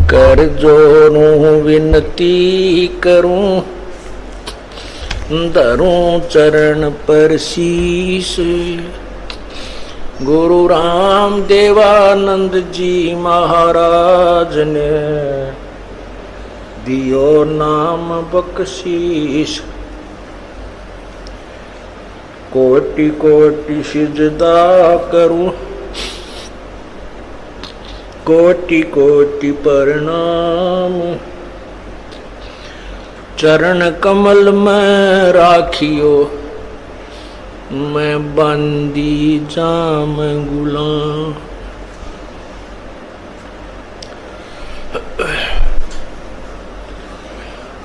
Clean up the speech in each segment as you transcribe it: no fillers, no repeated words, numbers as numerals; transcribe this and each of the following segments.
कर जोरूं विनती करूं, धरूं चरण पर शीश। गुरु राम देवानंद जी महाराज ने दियो नाम बख्शीश। कोटि कोटि सिजदा करूं, कोटि कोटि प्रणाम। चरण कमल में राखियो, मैं बंदी जाम गुलाम।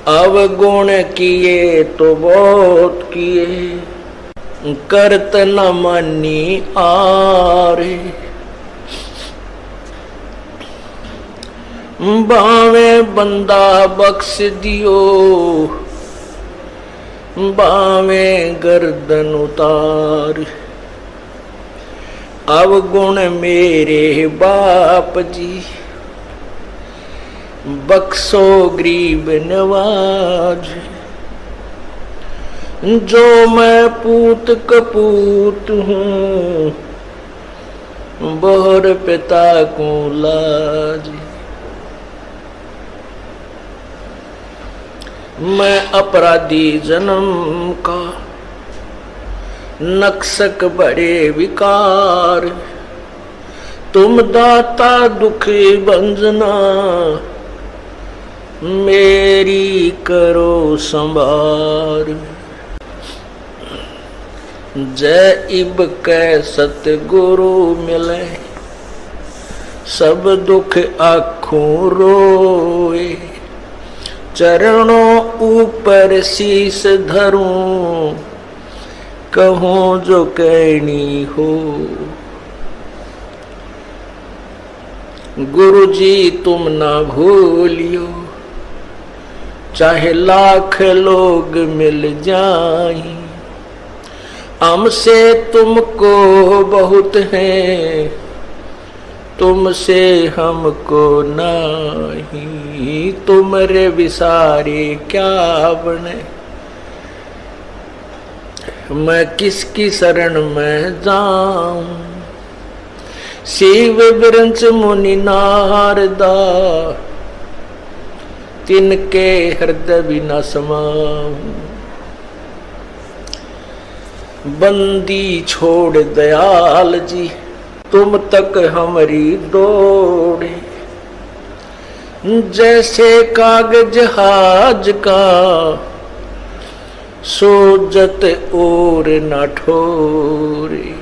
अवगुण किए तो बहुत किए, करत न मानी आरे। बावे बंदा बख्श दियो, बावे गर्दन उतार। अवगुण मेरे बाप जी, बख्शो गरीब नवाज। जो मैं पूत कपूत हूँ, बोहर पिता को लाज। मैं अपराधी जन्म का, नक्सक बड़े विकार। तुम दाता दुखी भंजना, मेरी करो संभार। जय इब कै सतगुरु मिले, सब दुख आँखों रोए। चरणों ऊपर शीस धरूं, कहूं जो कहनी हो। गुरु जी तुम ना भूलियो, चाहे लाख लोग मिल जाएं। हमसे तुमको बहुत है, तुमसे हमको नहीं। तुमरे विसारे क्या बने, मैं किसकी शरण में जाऊं। शिव विरंच मुनि नारदा, तिनके हृदय बिना समाऊं। बंदी छोड़ दयाल जी, तुम तक हमारी दौड़े। जैसे कागज हाज का, सोजत और न ठोरे।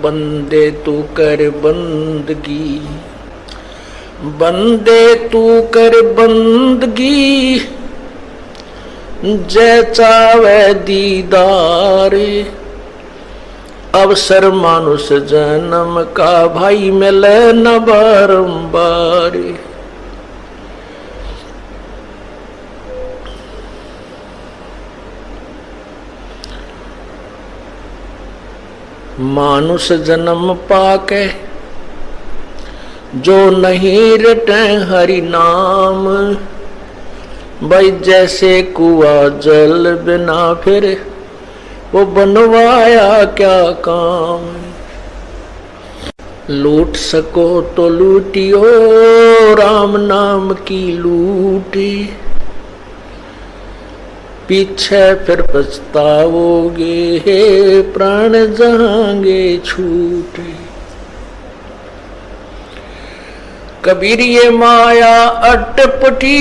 बंदे तू कर बंदगी, बंदे तू कर बंदगी। जय चावे दीदार, अवसर मानुष जन्म का भाई मिले न बारंबार। मानुष जन्म पाके, जो नहीं रटे हरि नाम। भाई जैसे कुआ जल बिना फिर, वो बनवाया क्या काम। लूट सको तो लूटियो, राम नाम की लूटी। पीछे फिर पछताओगे, हे प्राण जाएंगे छूटे। कबीर ये माया अटपटी,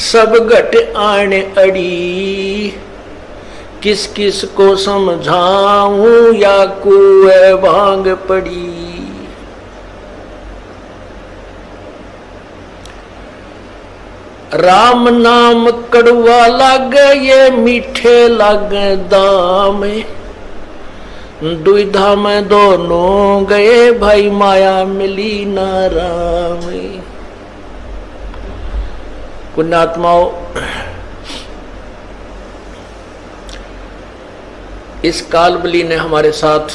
सब घट आने अड़ी। किस किस को समझाऊं, या कुएं भांग पड़ी। राम नाम कड़वा लागे, ये मीठे लागे दाम। दुविधा में दोनों गए, भाई माया मिली ना राम। पुण्यात्माओं, इस कालबली ने हमारे साथ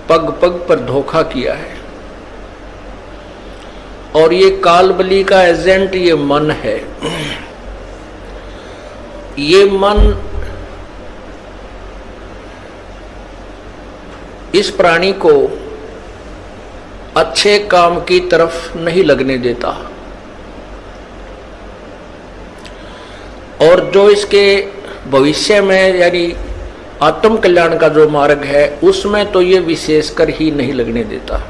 पग पग पर धोखा किया है। और ये कालबली का एजेंट ये मन है। ये मन इस प्राणी को अच्छे काम की तरफ नहीं लगने देता, और जो इसके भविष्य में यानी आत्म कल्याण का जो मार्ग है उसमें तो ये विशेषकर ही नहीं लगने देता।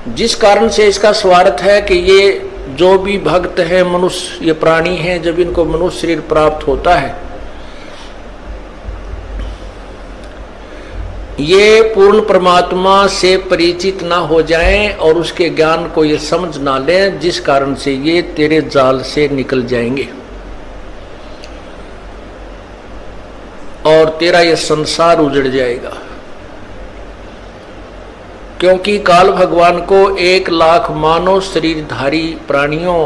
जिस कारण से इसका स्वार्थ है कि ये जो भी भक्त है, मनुष्य, ये प्राणी हैं, जब इनको मनुष्य शरीर प्राप्त होता है, ये पूर्ण परमात्मा से परिचित ना हो जाएं और उसके ज्ञान को ये समझ ना लें, जिस कारण से ये तेरे जाल से निकल जाएंगे और तेरा ये संसार उजड़ जाएगा। क्योंकि काल भगवान को 1,00,000 मानव शरीरधारी प्राणियों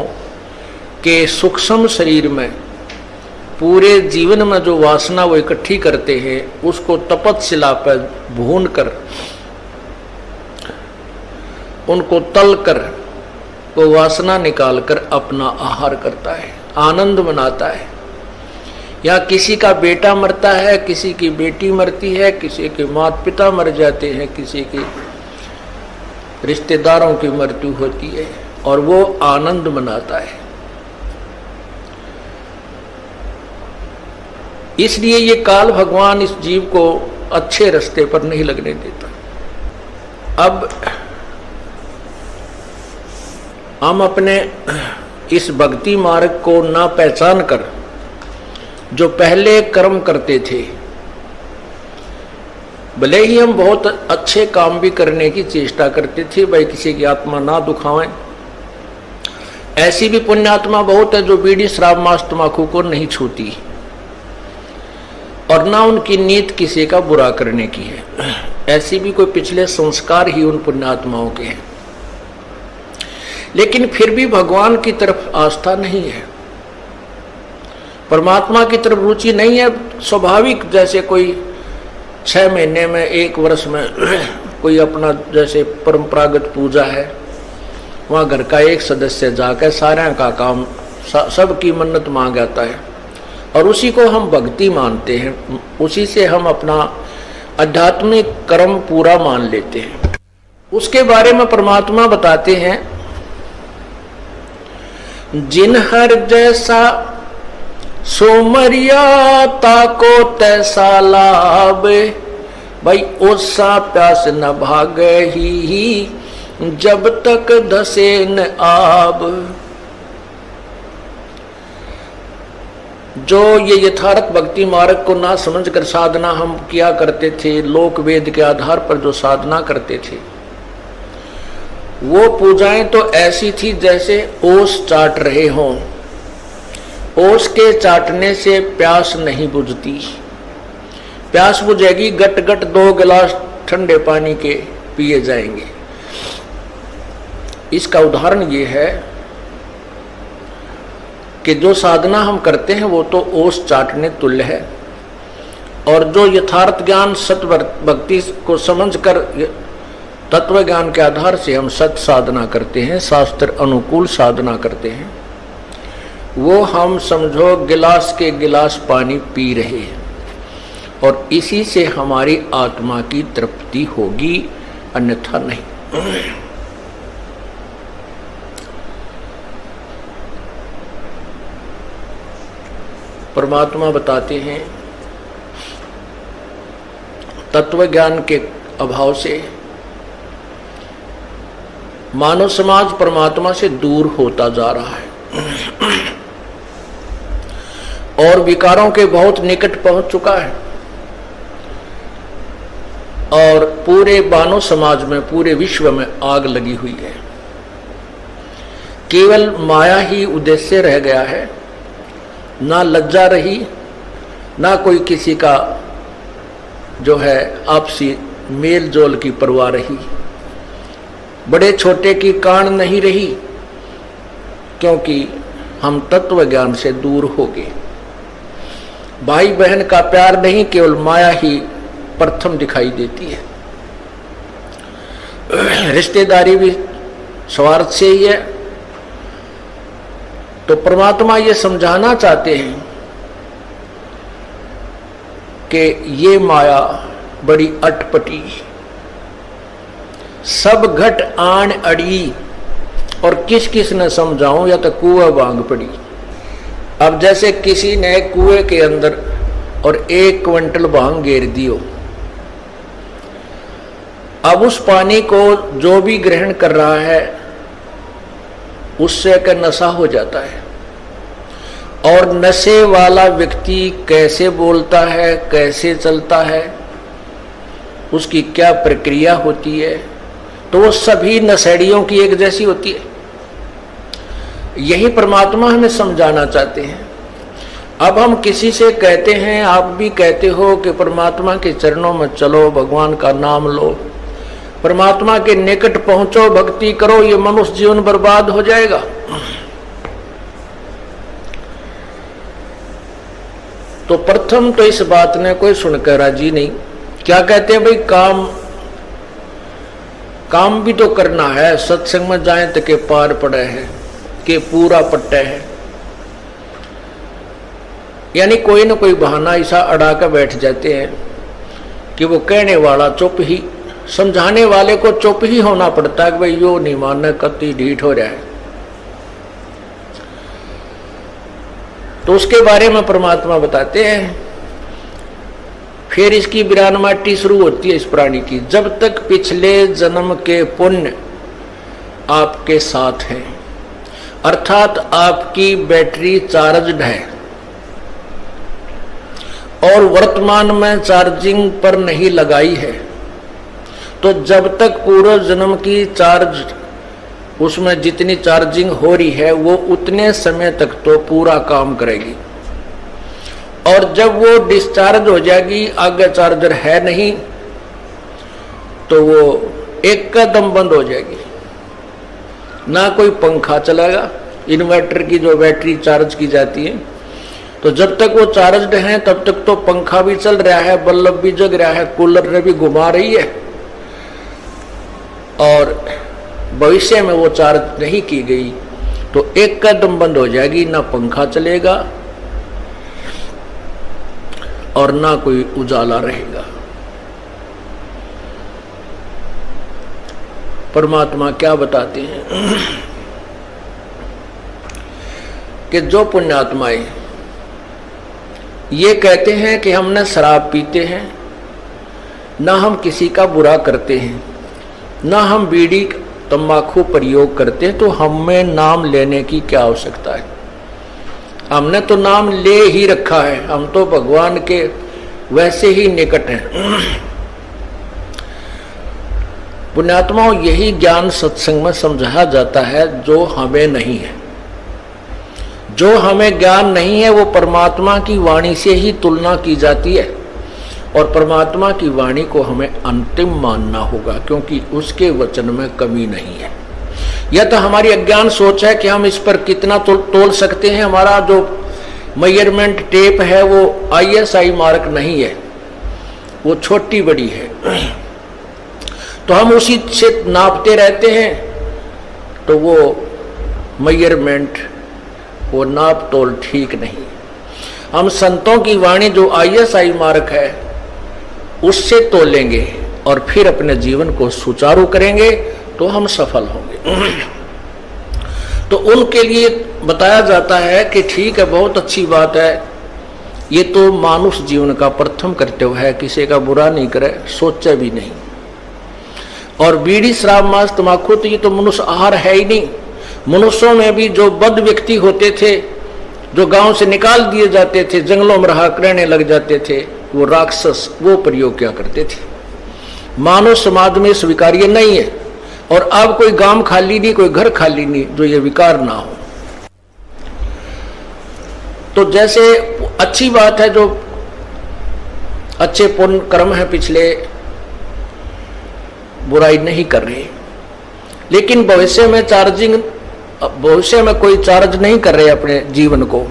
के सूक्ष्म शरीर में पूरे जीवन में जो वासना वो इकट्ठी करते हैं, उसको तपतशिला पर भून कर, उनको तल कर, वो वासना निकाल कर अपना आहार करता है, आनंद मनाता है। या किसी का बेटा मरता है, किसी की बेटी मरती है, किसी के माता पिता मर जाते हैं, किसी के रिश्तेदारों की मृत्यु होती है, और वो आनंद मनाता है। इसलिए ये काल भगवान इस जीव को अच्छे रास्ते पर नहीं लगने देता। अब हम अपने इस भक्ति मार्ग को ना पहचान कर जो पहले कर्म करते थे, भले ही हम बहुत अच्छे काम भी करने की चेष्टा करते थे, भाई किसी की आत्मा ना दुखावें, ऐसी भी पुण्यात्मा बहुत है जो बीड़ी शराब मांस तंबाकू को नहीं छूती, और ना उनकी नीयत किसी का बुरा करने की है। ऐसी भी कोई पिछले संस्कार ही उन पुण्यात्माओं के हैं, लेकिन फिर भी भगवान की तरफ आस्था नहीं है, परमात्मा की तरफ रुचि नहीं है। स्वाभाविक जैसे कोई 6 महीने में 1 वर्ष में कोई अपना जैसे परंपरागत पूजा है, वहाँ घर का एक सदस्य जाकर सारे का काम सबकी मन्नत मांग आता है, और उसी को हम भक्ति मानते हैं, उसी से हम अपना आध्यात्मिक कर्म पूरा मान लेते हैं। उसके बारे में परमात्मा बताते हैं, जिन हर जैसा सोमरिया ताको तैसा लाभ, भाई ओसा प्यास न भागे ही जब तक धसे न आब। जो ये यथार्थ भक्ति मार्ग को ना समझकर साधना हम किया करते थे, लोक वेद के आधार पर जो साधना करते थे, वो पूजाएं तो ऐसी थी जैसे ओस चाट रहे हों। ओस के चाटने से प्यास नहीं बुझती, प्यास बुझेगी गट गट 2 गिलास ठंडे पानी के पिए जाएंगे। इसका उदाहरण ये है कि जो साधना हम करते हैं वो तो ओस चाटने तुल्य है, और जो यथार्थ ज्ञान सत भक्ति को समझकर तत्व ज्ञान के आधार से हम सत साधना करते हैं, शास्त्र अनुकूल साधना करते हैं, वो हम समझो गिलास के गिलास पानी पी रहे हैं, और इसी से हमारी आत्मा की तृप्ति होगी, अन्यथा नहीं। परमात्मा बताते हैं, तत्व ज्ञान के अभाव से मानव समाज परमात्मा से दूर होता जा रहा है और विकारों के बहुत निकट पहुंच चुका है, और पूरे मानव समाज में, पूरे विश्व में आग लगी हुई है। केवल माया ही उद्देश्य रह गया है, ना लज्जा रही, ना कोई किसी का जो है आपसी मेल जोल की परवाह रही, बड़े छोटे की कान नहीं रही, क्योंकि हम तत्व ज्ञान से दूर हो गए। भाई बहन का प्यार नहीं, केवल माया ही प्रथम दिखाई देती है। रिश्तेदारी भी स्वार्थ से ही है। तो परमात्मा ये समझाना चाहते हैं कि ये माया बड़ी अटपटी, सब घट आन अड़ी, और किस किस ने समझाऊं, या तो कुआं बांग पड़ी। अब जैसे किसी ने कुएं के अंदर और 1 क्विंटल भांग घेर दियो, अब उस पानी को जो भी ग्रहण कर रहा है उससे का नशा हो जाता है। और नशे वाला व्यक्ति कैसे बोलता है, कैसे चलता है, उसकी क्या प्रक्रिया होती है, तो वो सभी नशेड़ियों की एक जैसी होती है। यही परमात्मा हमें समझाना चाहते हैं। अब हम किसी से कहते हैं, आप भी कहते हो कि परमात्मा के चरणों में चलो, भगवान का नाम लो, परमात्मा के निकट पहुंचो, भक्ति करो, ये मनुष्य जीवन बर्बाद हो जाएगा। तो प्रथम तो इस बात ने कोई सुनकर राजी नहीं। क्या कहते हैं भाई, काम भी तो करना है, सत्संग में जाए तो के पार पड़े है, के पूरा पट्टे है। यानी कोई ना कोई बहाना ऐसा अड़ा कर बैठ जाते हैं कि वो कहने वाला चुप ही, समझाने वाले को चुप ही होना पड़ता है कि भाई यो नहीं मानना, कति ढीठ हो रहा है। तो उसके बारे में परमात्मा बताते हैं। फिर इसकी बिरानमाटी शुरू होती है इस प्राणी की। जब तक पिछले जन्म के पुण्य आपके साथ हैं, अर्थात आपकी बैटरी चार्जड है और वर्तमान में चार्जिंग पर नहीं लगाई है, तो जब तक पूर्व जन्म की चार्ज, उसमें जितनी चार्जिंग हो रही है वो उतने समय तक तो पूरा काम करेगी। और जब वो डिस्चार्ज हो जाएगी, आगे चार्जर है नहीं, तो वो एक कदम बंद हो जाएगी। ना कोई पंखा चलेगा, इन्वर्टर की जो बैटरी चार्ज की जाती है, तो जब तक वो चार्जड है तब तक तो पंखा भी चल रहा है, बल्ब भी जग रहा है, कूलर ने भी घुमा रही है। और भविष्य में वो चार्ज नहीं की गई तो एक कदम बंद हो जाएगी, ना पंखा चलेगा और ना कोई उजाला रहेगा। परमात्मा क्या बताते हैं कि जो पुण्यात्माएं ये कहते हैं कि हमने शराब पीते हैं, ना हम किसी का बुरा करते हैं, ना हम बीड़ी तंबाकू प्रयोग करते हैं, तो हमें नाम लेने की क्या आवश्यकता है? हमने तो नाम ले ही रखा है, हम तो भगवान के वैसे ही निकट हैं। पुण्यात्माओं, यही ज्ञान सत्संग में समझाया जाता है जो हमें नहीं है। जो हमें ज्ञान नहीं है वो परमात्मा की वाणी से ही तुलना की जाती है, और परमात्मा की वाणी को हमें अंतिम मानना होगा, क्योंकि उसके वचन में कमी नहीं है। यह तो हमारी अज्ञान सोच है कि हम इस पर कितना तोल सकते हैं। हमारा जो मेजरमेंट टेप है वो ISI मार्क नहीं है, वो छोटी बड़ी है, तो हम उसी से नापते रहते हैं। तो वो मेजरमेंट, वो नाप तोल ठीक नहीं। हम संतों की वाणी जो ISI मार्क है उससे तोलेंगे और फिर अपने जीवन को सुचारू करेंगे तो हम सफल होंगे। तो उनके लिए बताया जाता है कि ठीक है, बहुत अच्छी बात है, ये तो मानुष जीवन का प्रथम कर्तव्य है, किसी का बुरा नहीं करे, सोचे भी नहीं। और बीड़ी शराब मांस तंबाकू तो ये तो मनुष्य आहार है ही नहीं। मनुष्यों में भी जो बद व्यक्ति होते थे, जो गांव से निकाल दिए जाते थे, जंगलों में रहा रहने लग जाते थे, वो राक्षस वो प्रयोग क्या करते थे। मानव समाज में स्वीकार्य नहीं है। और अब कोई गांव खाली नहीं, कोई घर खाली नहीं जो ये विकार ना हो। तो जैसे अच्छी बात है, जो अच्छे पुण्य कर्म है पिछले, बुराई नहीं कर रहे, लेकिन भविष्य में कोई चार्ज नहीं कर रहे अपने जीवन को,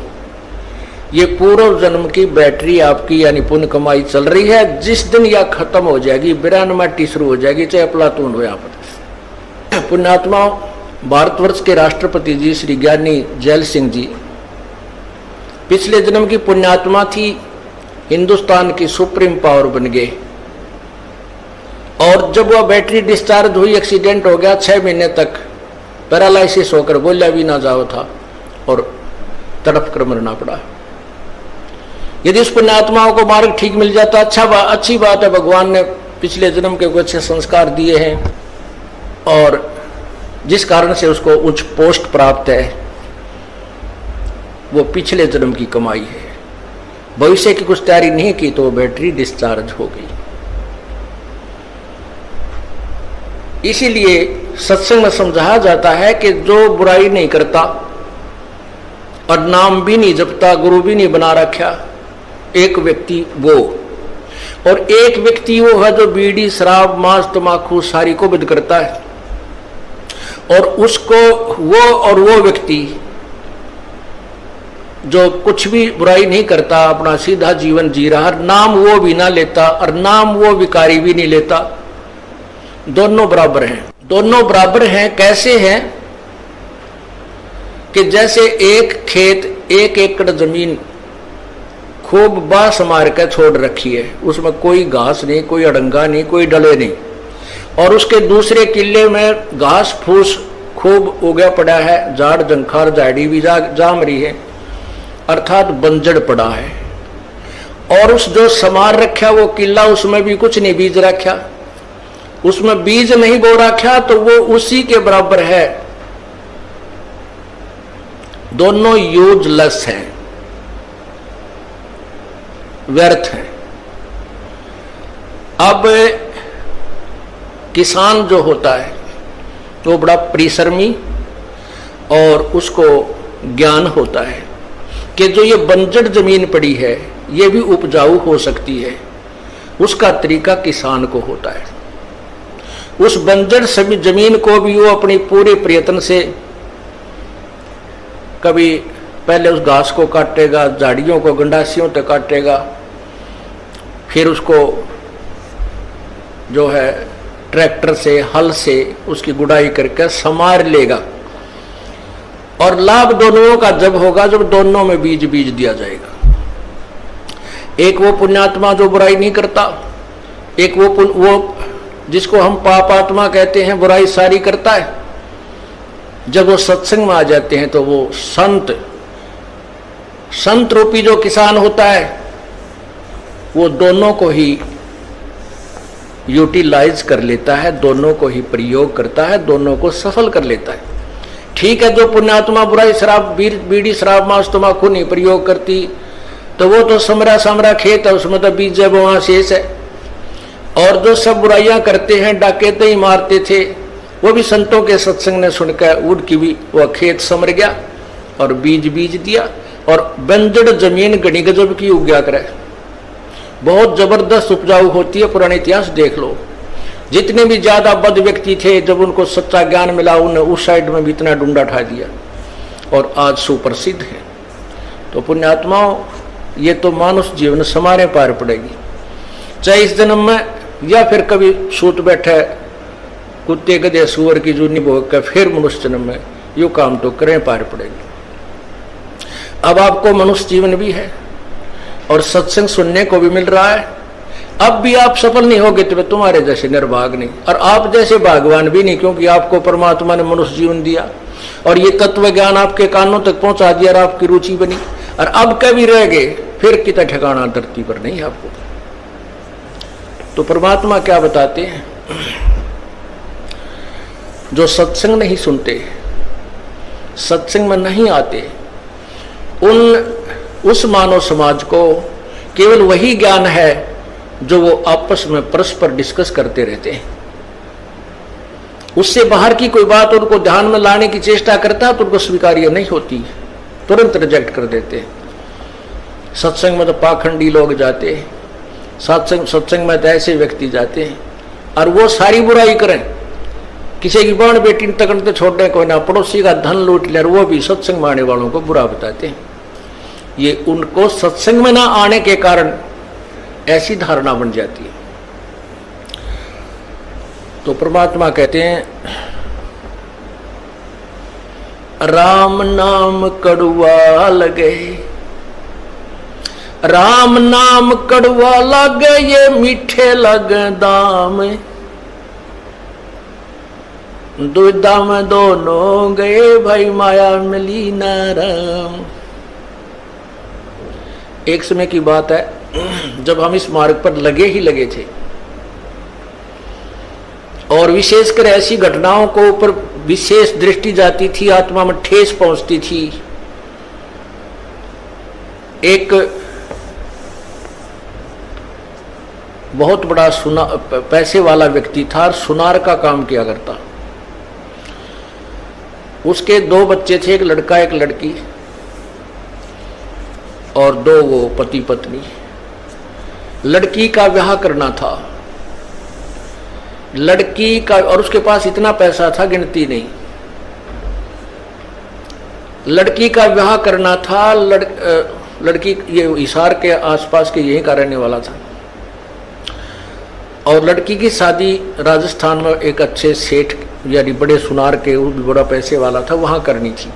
ये पूर्व जन्म की बैटरी आपकी यानी पुण्य कमाई चल रही है। जिस दिन यह खत्म हो जाएगी, बिरान माटी शुरू हो जाएगी, चाहे अफलातून हो। यहाँ पर पुण्यात्मा भारतवर्ष के राष्ट्रपति जी श्री ज्ञानी जैल सिंह जी पिछले जन्म की पुण्यात्मा थी, हिंदुस्तान की सुप्रीम पावर बन गए। और जब वह बैटरी डिस्चार्ज हुई, एक्सीडेंट हो गया, 6 महीने तक पैरालाइसिस होकर बोला भी ना जाओ था और तड़प कर मरना पड़ा। यदि उस पुण्यात्माओं को मार्ग ठीक मिल जाता, अच्छी बात है, भगवान ने पिछले जन्म के कुछ अच्छे संस्कार दिए हैं और जिस कारण से उसको उच्च पोस्ट प्राप्त है, वो पिछले जन्म की कमाई है। भविष्य की कुछ तैयारी नहीं की तो वो बैटरी डिस्चार्ज हो गई। इसीलिए सत्संग में समझाया जाता है कि जो बुराई नहीं करता और नाम भी नहीं जपता, गुरु भी नहीं बना रखा, एक व्यक्ति वो, और एक व्यक्ति वो है जो बीड़ी शराब मांस तमाकू सारी को बंद करता है, और उसको वो व्यक्ति जो कुछ भी बुराई नहीं करता, अपना सीधा जीवन जी रहा, नाम वो भी ना लेता और नाम वो विकारी भी नहीं लेता, दोनों बराबर हैं। दोनों बराबर हैं। कैसे हैं कि जैसे एक खेत 1 एकड़ जमीन खूब बांस मार कर छोड़ रखी है, उसमें कोई घास नहीं, कोई अड़ंगा नहीं, कोई डले नहीं, और उसके दूसरे किले में घास फूस खूब उगा पड़ा है, झाड़ जंखार झाड़ी भी जाम रही है, अर्थात बंजड़ पड़ा है। और उस जो समार रखा वो किला, उसमें भी कुछ नहीं बीज रखा, उसमें बीज नहीं बो रखा, तो वो उसी के बराबर है। दोनों यूजलेस हैं, व्यर्थ हैं। अब किसान जो होता है तो बड़ा परिश्रमी और उसको ज्ञान होता है कि जो ये बंजर जमीन पड़ी है ये भी उपजाऊ हो सकती है, उसका तरीका किसान को होता है। उस बंजर सभी जमीन को भी वो अपनी पूरे प्रयत्न से कभी पहले उस घास को काटेगा, झाड़ियों को गंडासियों तक काटेगा, फिर उसको जो है ट्रैक्टर से हल से उसकी गुड़ाई करके समार लेगा। और लाभ दोनों का जब होगा जब दोनों में बीज दिया जाएगा। एक वो पुण्यात्मा जो बुराई नहीं करता, एक वो जिसको हम पापात्मा कहते हैं, बुराई सारी करता है। जब वो सत्संग में आ जाते हैं तो वो संत रूपी जो किसान होता है वो दोनों को ही यूटिलाइज कर लेता है, दोनों को ही प्रयोग करता है, दोनों को सफल कर लेता है। ठीक है, जो पुण्यात्मा बुराई शराब बीड़ी शराब मांस तमाकू नहीं प्रयोग करती तो वो तो समरा खेत है, उसमें तो बीज जब वहां शेष है। और जो सब बुराइयां करते हैं, डाकैते ही मारते थे, वो भी संतों के सत्संग ने सुनकर उनकी भी वह खेत समर गया और बीज दिया। और बंजड़ जमीन गणी गजब की उग्या करे, बहुत जबरदस्त उपजाऊ होती है। पुराने इतिहास देख लो, जितने भी ज्यादा बद व्यक्ति थे जब उनको सच्चा ज्ञान मिला उन्हें उस साइड में भी इतना डूंडा ठा दिया और आज सुप्रसिद्ध है। तो पुण्यात्माओं, ये तो मानुष जीवन समारे पार पड़ेगी, चाहे इस जन्म में या फिर कभी सूत बैठे कुत्ते गधे सुअर की जूनी भोग कर फिर मनुष्य जन्म में यो काम तो करें पार पड़ेगी। अब आपको मनुष्य जीवन भी है और सत्संग सुनने को भी मिल रहा है। अब भी आप सफल नहीं होगे तो तुम्हारे जैसे निर्भाग नहीं, और आप जैसे भागवान भी नहीं, क्योंकि आपको परमात्मा ने मनुष्य जीवन दिया और ये तत्व ज्ञान आपके कानों तक पहुंचा दिया और आपकी रुचि बनी। और अब कभी रह गए फिर कितना ठिकाना धरती पर नहीं आपको। तो परमात्मा क्या बताते हैं, जो सत्संग नहीं सुनते, सत्संग में नहीं आते, उस मानव समाज को केवल वही ज्ञान है जो वो आपस में परस्पर डिस्कस करते रहते हैं। उससे बाहर की कोई बात उनको ध्यान में लाने की चेष्टा करता है तो उनको स्वीकार्य नहीं होती, तुरंत रिजेक्ट कर देते हैं। सत्संग में तो पाखंडी लोग जाते हैं, सत्संग में तो ऐसे व्यक्ति जाते हैं और वो सारी बुराई करें, किसी की बहन बेटी तक तो छोड़ने कोई ना, पड़ोसी का धन लूट ले, वो भी सत्संग माने वालों को बुरा बताते हैं। ये उनको सत्संग में ना आने के कारण ऐसी धारणा बन जाती है। तो परमात्मा कहते हैं राम नाम कड़वा लगे, राम नाम कड़वा लगे, ये मीठे लगे दाम, दुविधा में दोनों गए भाई माया मिली ना राम। एक समय की बात है जब हम इस मार्ग पर लगे ही लगे थे और विशेषकर ऐसी घटनाओं को ऊपर विशेष दृष्टि जाती थी, आत्मा में ठेस पहुंचती थी। एक बहुत बड़ा पैसे वाला व्यक्ति था, सुनार का काम किया करता। उसके 2 बच्चे थे, एक लड़का एक लड़की, और 2 वो पति पत्नी। लड़की का ब्याह करना था, लड़की का, और उसके पास इतना पैसा था गिनती नहीं। लड़की का ब्याह करना था, लड़की ये हिसार के आसपास के यहीं का रहने वाला था, और लड़की की शादी राजस्थान में एक अच्छे सेठ यानी बड़े सुनार के, वो भी बड़ा पैसे वाला था, वहां करनी थी।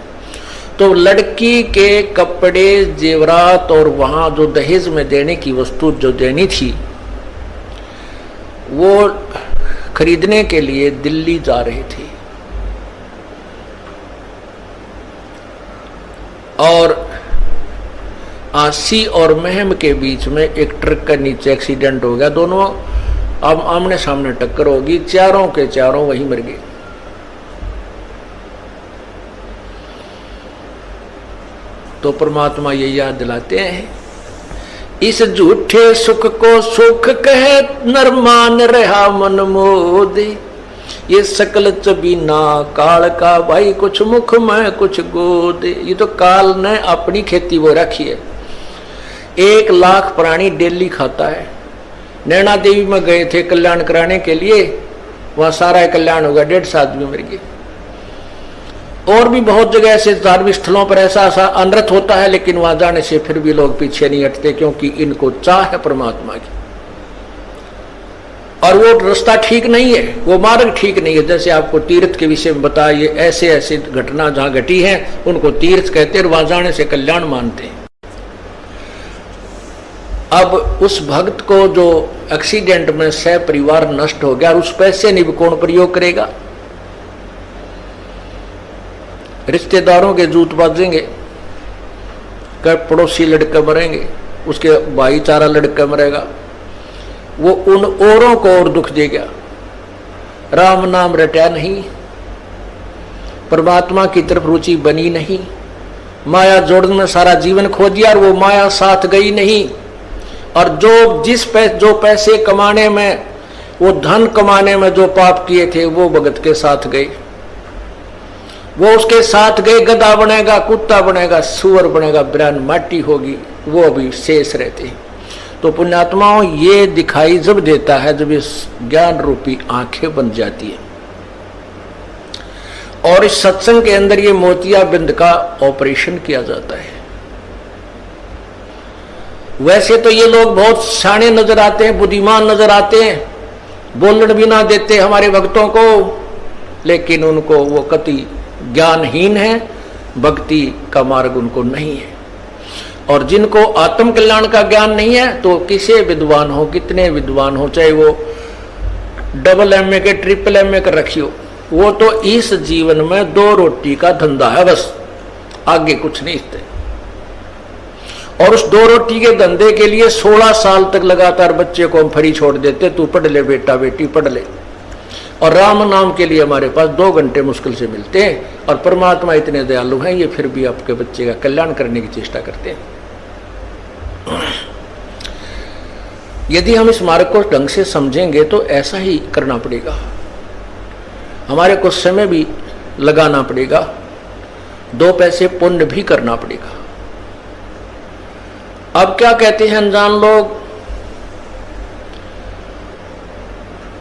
तो लड़की के कपड़े जेवरात और वहां जो दहेज में देने की वस्तु जो देनी थी वो खरीदने के लिए दिल्ली जा रहे थे। और आसी और महम के बीच में एक ट्रक के नीचे एक्सीडेंट हो गया, दोनों अब आमने सामने टक्कर होगी, चारों के चारों वहीं मर गए। तो परमात्मा ये याद दिलाते हैं, इस झूठे सुख को सुख कहे नर मान रहा मन मोदे, ये सकल चबीना काल का भाई कुछ मुख में कुछ गोदे। ये तो काल ने अपनी खेती वो रखी है, 1 लाख प्राणी डेली खाता है। नैना देवी में गए थे कल्याण कराने के लिए, वहां सारा कल्याण हो गया, 150 आदमी मर गए। और भी बहुत जगह ऐसे धार्मिक स्थलों पर ऐसा अनर्थ होता है, लेकिन वहां जाने से फिर भी लोग पीछे नहीं हटते, क्योंकि इनको चाह है परमात्मा की। और वो रास्ता ठीक नहीं है, वो मार्ग ठीक नहीं है। जैसे आपको तीर्थ के विषय में बताया, ये ऐसे ऐसे घटना जहां घटी है उनको तीर्थ कहते हैं, वहां जाने से कल्याण मानते हैं। अब उस भक्त को जो एक्सीडेंट में सह परिवार नष्ट हो गया, और उस पैसे नहीं कौन प्रयोग करेगा? रिश्तेदारों के जूत बाजेंगे, पड़ोसी लड़के मरेंगे, उसके भाईचारा लड़का मरेगा, वो उन औरों को और दुख देगा। राम नाम रटा नहीं, परमात्मा की तरफ रुचि बनी नहीं, माया जोड़ने में सारा जीवन खो दिया और वो माया साथ गई नहीं। और जो पैसे कमाने में, वो धन कमाने में जो पाप किए थे वो भगत के साथ गए, वो उसके साथ गए। गधा बनेगा, कुत्ता बनेगा, सुअर बनेगा, बिरान माटी होगी, वो अभी शेष रहते हैं। तो पुण्यात्माओं, ये दिखाई जब देता है जब इस ज्ञान रूपी आंखें बन जाती है। और इस सत्संग के अंदर ये मोतियाबिंद का ऑपरेशन किया जाता है। वैसे तो ये लोग बहुत शाणे नजर आते हैं, बुद्धिमान नजर आते हैं, बोलने भी ना देते हमारे भक्तों को, लेकिन उनको वो कति ज्ञानहीन है, भक्ति का मार्ग उनको नहीं है। और जिनको आत्म कल्याण का ज्ञान नहीं है, तो किसे विद्वान हो, कितने विद्वान हो, चाहे वो डबल MA के ट्रिपल MA कर रखी हो, वो तो इस जीवन में 2 रोटी का धंधा है बस, आगे कुछ नहीं इससे। और उस 2 रोटी के धंधे के लिए 16 साल तक लगातार बच्चे को हम फ्री छोड़ देते, तू पढ़ ले बेटा, बेटी पढ़ ले। और राम नाम के लिए हमारे पास 2 घंटे मुश्किल से मिलते हैं, और परमात्मा इतने दयालु हैं, ये फिर भी आपके बच्चे का कल्याण करने की चेष्टा करते हैं। यदि हम इस मार्ग को ढंग से समझेंगे तो ऐसा ही करना पड़ेगा, हमारे को समय भी लगाना पड़ेगा, 2 पैसे पुण्य भी करना पड़ेगा। अब क्या कहते हैं अनजान लोग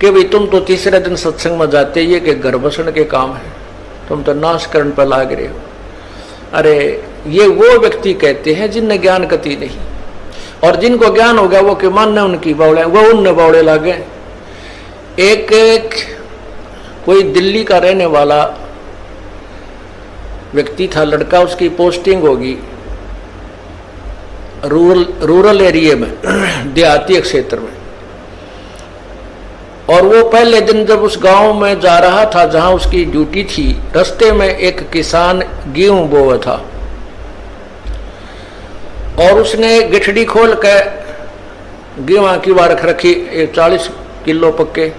कि भाई तुम तो तीसरे दिन सत्संग में जाते, ये कि घर बसण के काम है, तुम तो नाश करण पर लाग रहे हो। अरे ये वो व्यक्ति कहते हैं जिनने ज्ञान कति नहीं, और जिनको ज्ञान हो गया वो के मानने उनकी बावड़े, वो उनने बावड़े लागे। एक कोई दिल्ली का रहने वाला व्यक्ति था, लड़का, उसकी पोस्टिंग होगी रूरल एरिया में, देहाती क्षेत्र में, और वो पहले दिन जब उस गांव में जा रहा था जहां उसकी ड्यूटी थी, रास्ते में एक किसान गेहूं बोया था और उसने गिठड़ी खोल के गेहूं की वारख रखी 40 किलो पक्के,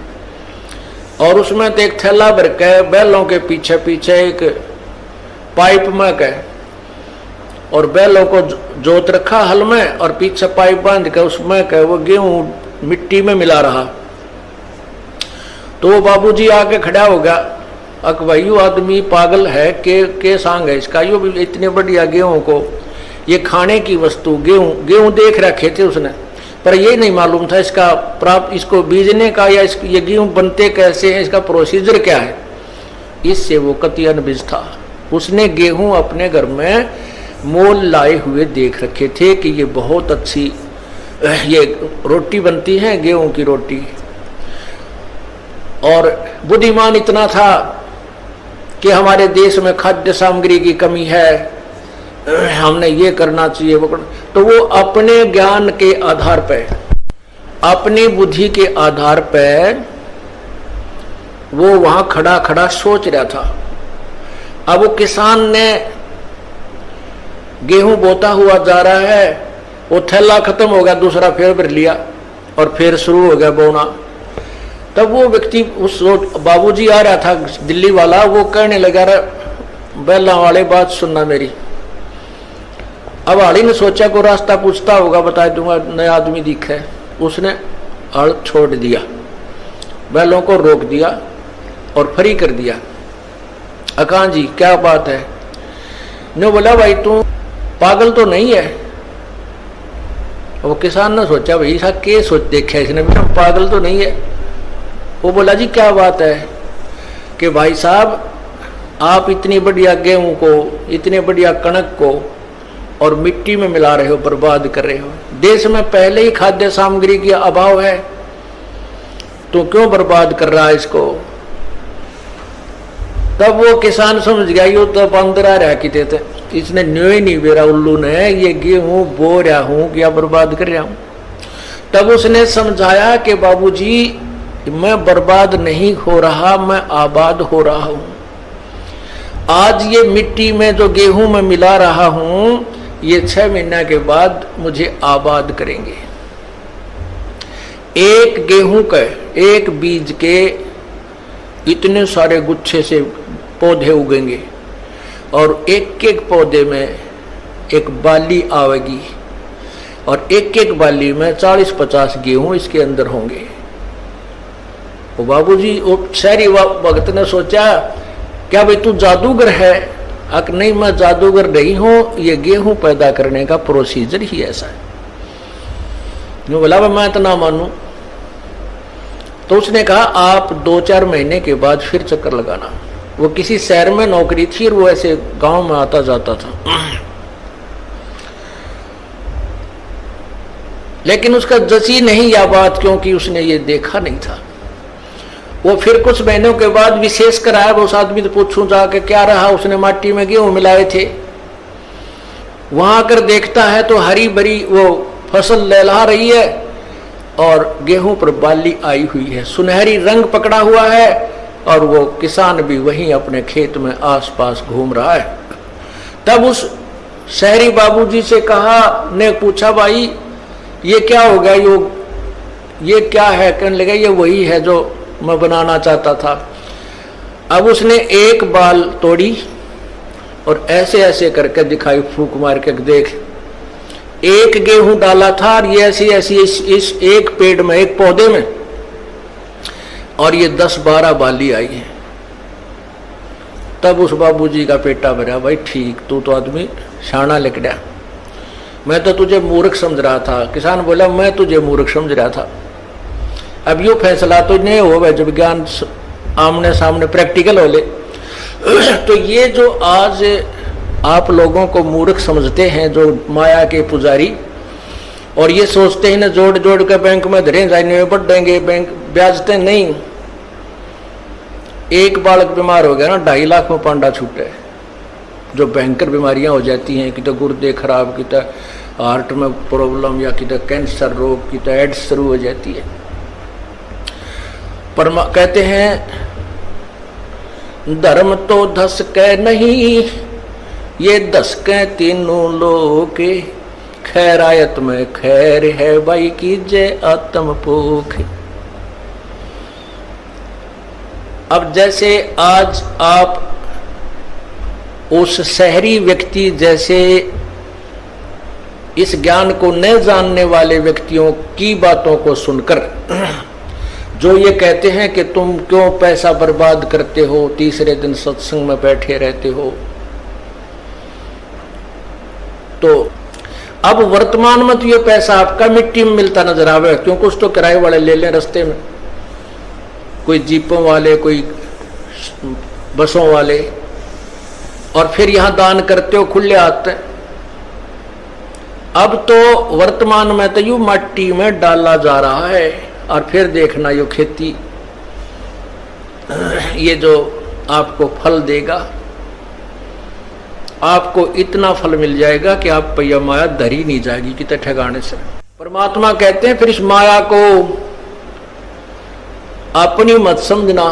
और उसमें तो एक थैला भर के बैलों के पीछे पीछे एक पाइप में के, और बैलों को जोत रखा हल में और पीछे पाइप बांध के उसमें के वो गेहूं मिट्टी में मिला रहा। तो वो बाबूजी आके खड़ा हो गया, अक भाई यू आदमी पागल है के सांग है इसका, यू भी इतने बढ़िया गेहूं को, ये खाने की वस्तु गेहूं देख रखे थे उसने, पर ये नहीं मालूम था इसका प्राप्त, इसको बीजने का या ये गेहूं बनते कैसे हैं, इसका प्रोसीजर क्या है। इससे वो कति अनभिज था। उसने गेहूं अपने घर में मोल लाए हुए देख रखे थे कि ये बहुत अच्छी ये रोटी बनती है, गेहूं की रोटी। और बुद्धिमान इतना था कि हमारे देश में खाद्य सामग्री की कमी है, हमने ये करना चाहिए वो करना, तो वो अपने ज्ञान के आधार पे, अपनी बुद्धि के आधार पे वो वहां खड़ा खड़ा सोच रहा था। अब वो किसान ने गेहूं बोता हुआ जा रहा है, वो थैला खत्म हो गया, दूसरा फिर भर लिया और फिर शुरू हो गया बोना। तब वो व्यक्ति, उस बाबूजी आ रहा था दिल्ली वाला, वो कहने लगा, बैला वाले बात सुनना मेरी। अब हाड़ी ने सोचा को रास्ता पूछता होगा, बता दूंगा, नया आदमी दिखा है। उसने हल छोड़ दिया, बैलों को रोक दिया और फ्री कर दिया। अकान जी क्या बात है? ने बोला भाई तू पागल तो नहीं है? वो किसान ने सोचा भाई ऐसा के सोच देखा इसने, पागल तो नहीं है। वो बोला जी क्या बात है कि भाई साहब आप इतनी बढ़िया गेहूं को, इतने बढ़िया कणक को और मिट्टी में मिला रहे हो, बर्बाद कर रहे हो। देश में पहले ही खाद्य सामग्री की अभाव है, तो क्यों बर्बाद कर रहा है इसको? तब वो किसान समझ गया ये तो अंदर आ रहा कि थे, इसने न्यो ही नहीं बेरा उल्लू ने, ये गेहूं बो रहा हूं क्या बर्बाद कर रहा हूं। तब उसने समझाया कि बाबूजी मैं बर्बाद नहीं हो रहा, मैं आबाद हो रहा हूं। आज ये मिट्टी में जो गेहूं में मिला रहा हूं, ये 6 महीने के बाद मुझे आबाद करेंगे। एक गेहूं के, एक बीज के इतने सारे गुच्छे से पौधे उगेंगे और एक एक पौधे में एक बाली आवेगी और एक एक बाली में 40-50 गेहूं इसके अंदर होंगे। वो बाबूजी, वो शहरी भगत ने सोचा क्या भाई तू जादूगर है? अक नहीं, मैं जादूगर नहीं हूं, ये गेहूं पैदा करने का प्रोसीजर ही ऐसा है। यूं बोला मैं तो ना मानू। तो उसने कहा आप 2-4 महीने के बाद फिर चक्कर लगाना। वो किसी शहर में नौकरी थी और वो ऐसे गांव में आता जाता था, लेकिन उसका जची नहीं यह बात, क्योंकि उसने ये देखा नहीं था। वो फिर कुछ महीनों के बाद विशेष कराया, वो उस आदमी से पूछूं जाके क्या रहा, उसने माटी में गेहूं मिलाए थे। वहां आकर देखता है तो हरी भरी वो फसल लहला रही है और गेहूं पर बाली आई हुई है, सुनहरी रंग पकड़ा हुआ है, और वो किसान भी वहीं अपने खेत में आसपास घूम रहा है। तब उस शहरी बाबूजी से कहा, ने पूछा भाई ये क्या हो गया, ये क्या है? कहने लगा ये वही है जो मैं बनाना चाहता था। अब उसने एक बाल तोड़ी और ऐसे ऐसे करके दिखाई, फूंक मार के, देख एक गेहूं डाला था और ये ऐसी ऐसी इस एक पेड़ में, एक पौधे में, और ये 10-12 बाली आई है। तब उस बाबूजी का पेटा भरा, भाई ठीक, तू तो आदमी शाना लिकड़ा, मैं तो तुझे मूर्ख समझ रहा था। किसान बोला मैं तुझे मूर्ख समझ रहा था। अब यो फैसला तो नहीं हो जब ज्ञान आमने सामने प्रैक्टिकल हो ले। तो ये जो आज आप लोगों को मूर्ख समझते हैं जो माया के पुजारी, और ये सोचते हैं ना जोड़ जोड़ कर बैंक में धरे जाने में बढ़ देंगे, बैंक ब्याजते नहीं। एक बालक बीमार हो गया ना 2.5 लाख में पांडा छूटे। जो भयंकर बीमारियां हो जाती हैं, कि तो गुर्दे खराब, कि तो हार्ट में प्रॉब्लम, या कि तो कैंसर रोग, कि तो एड्स शुरू हो जाती है। पर कहते हैं धर्म तो धस के नहीं, ये धस के तीनों लोग, खैरायत में खैर है भाई कीजे आत्म पोख। अब जैसे आज आप उस शहरी व्यक्ति जैसे इस ज्ञान को न जानने वाले व्यक्तियों की बातों को सुनकर जो ये कहते हैं कि तुम क्यों पैसा बर्बाद करते हो, तीसरे दिन सत्संग में बैठे रहते हो, तो अब वर्तमान में तो ये पैसा आपका मिट्टी में मिलता नजर आवे, क्यों कुछ तो किराए वाले ले लें रास्ते में, कोई जीपों वाले, कोई बसों वाले, और फिर यहां दान करते हो खुले आते। अब तो वर्तमान में तो यूं मिट्टी में डाला जा रहा है, और फिर देखना यो खेती ये जो आपको फल देगा, आपको इतना फल मिल जाएगा कि आप पैया माया धरी नहीं जाएगी कितने ठिकाने से। परमात्मा कहते हैं फिर इस माया को अपनी मत समझना,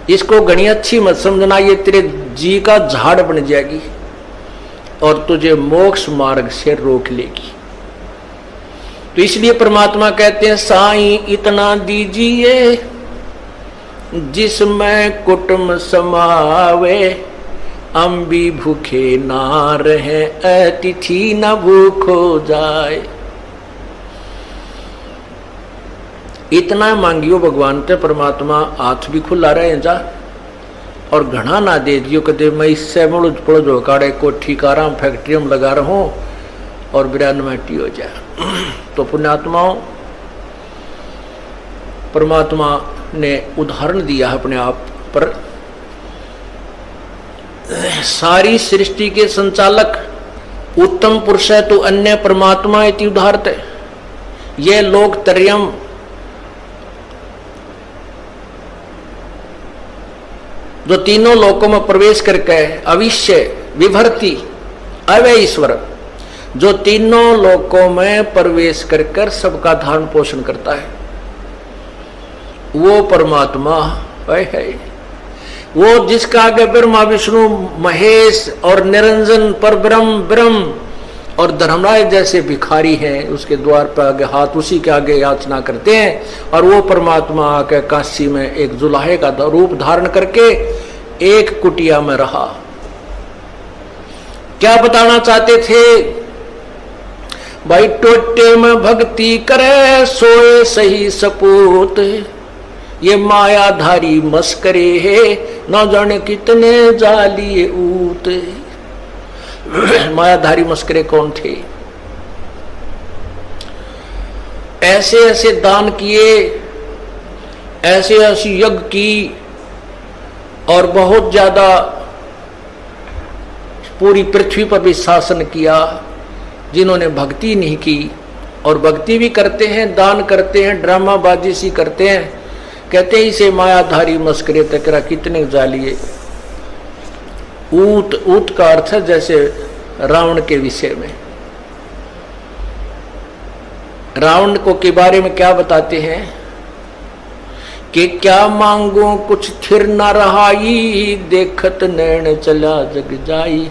इसको घनी अच्छी मत समझना, ये तेरे जी का झाड़ बन जाएगी और तुझे मोक्ष मार्ग से रोक लेगी। तो इसलिए परमात्मा कहते हैं साईं इतना दीजिए जिसमें कुटुंब समावे, हम भी भूखे ना रहे अतिथि न भूखो जाए। इतना मांगियो भगवान ते परमात्मा हाथ भी खुला रहे जा, और घना ना दे दियो कदे मैं इससे मुड़ पड़ जो काड़े कोठी कारा फैक्ट्री में लगा रहा हूं और बिरान माटी हो जाए। तो पुण्यात्माओं परमात्मा ने उदाहरण दिया अपने आप पर। सारी सृष्टि के संचालक उत्तम पुरुष है तो अन्य परमात्मा इति उदाहरते। ये लोक त्रयम् जो तीनों लोकों में प्रवेश करके अविश्य विभर्ति अव्यय ईश्वर, जो तीनों लोकों में प्रवेश कर सबका धारण पोषण करता है, वो परमात्मा है। वो जिसका आगे ब्रह्मा विष्णु महेश और निरंजन पर ब्रह्म और धर्मराज जैसे भिखारी हैं, उसके द्वार पर आगे हाथ उसी के आगे याचना करते हैं, और वो परमात्मा आके काशी में एक जुलाहे का रूप धारण करके एक कुटिया में रहा। क्या बताना चाहते थे भाई? टोटे में भक्ति करे सोए सही सपूत, ये मायाधारी मस्करे है न जाने कितने जालिए ऊत। मायाधारी मस्करे कौन थे? ऐसे ऐसे दान किए, ऐसे ऐसी यज्ञ की, और बहुत ज्यादा पूरी पृथ्वी पर भी शासन किया, जिन्होंने भक्ति नहीं की। और भक्ति भी करते हैं, दान करते हैं, ड्रामाबाजी सी करते हैं, कहते हैं इसे मायाधारी मस्करे तकरा कितने जालिए। ऊत, ऊत का अर्थ है जैसे रावण के विषय में। रावण को के बारे में क्या बताते हैं कि क्या मांगो कुछ थिर न रहाई, देखत नैन चला जग जाई।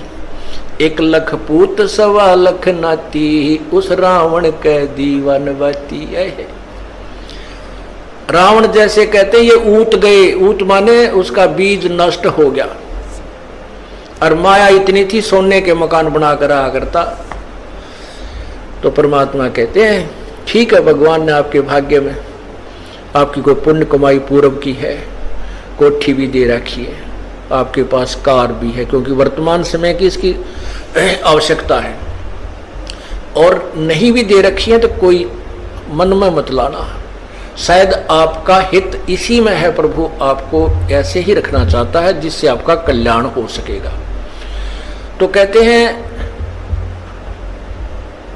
1 लाख पूत 1.25 लाख नाती, उस रावण के दीवान बाती है। रावण जैसे कहते ये ऊत गए, ऊत माने उसका बीज नष्ट हो गया, और माया इतनी थी सोने के मकान बनाकर आया करता। तो परमात्मा कहते हैं ठीक है, भगवान ने आपके भाग्य में आपकी कोई पुण्य कमाई पूर्व की है, कोठी भी दे रखी है, आपके पास कार भी है, क्योंकि वर्तमान समय की इसकी आवश्यकता है, और नहीं भी दे रखी है तो कोई मन में मत लाना, शायद आपका हित इसी में है। प्रभु आपको ऐसे ही रखना चाहता है जिससे आपका कल्याण हो सकेगा। तो कहते हैं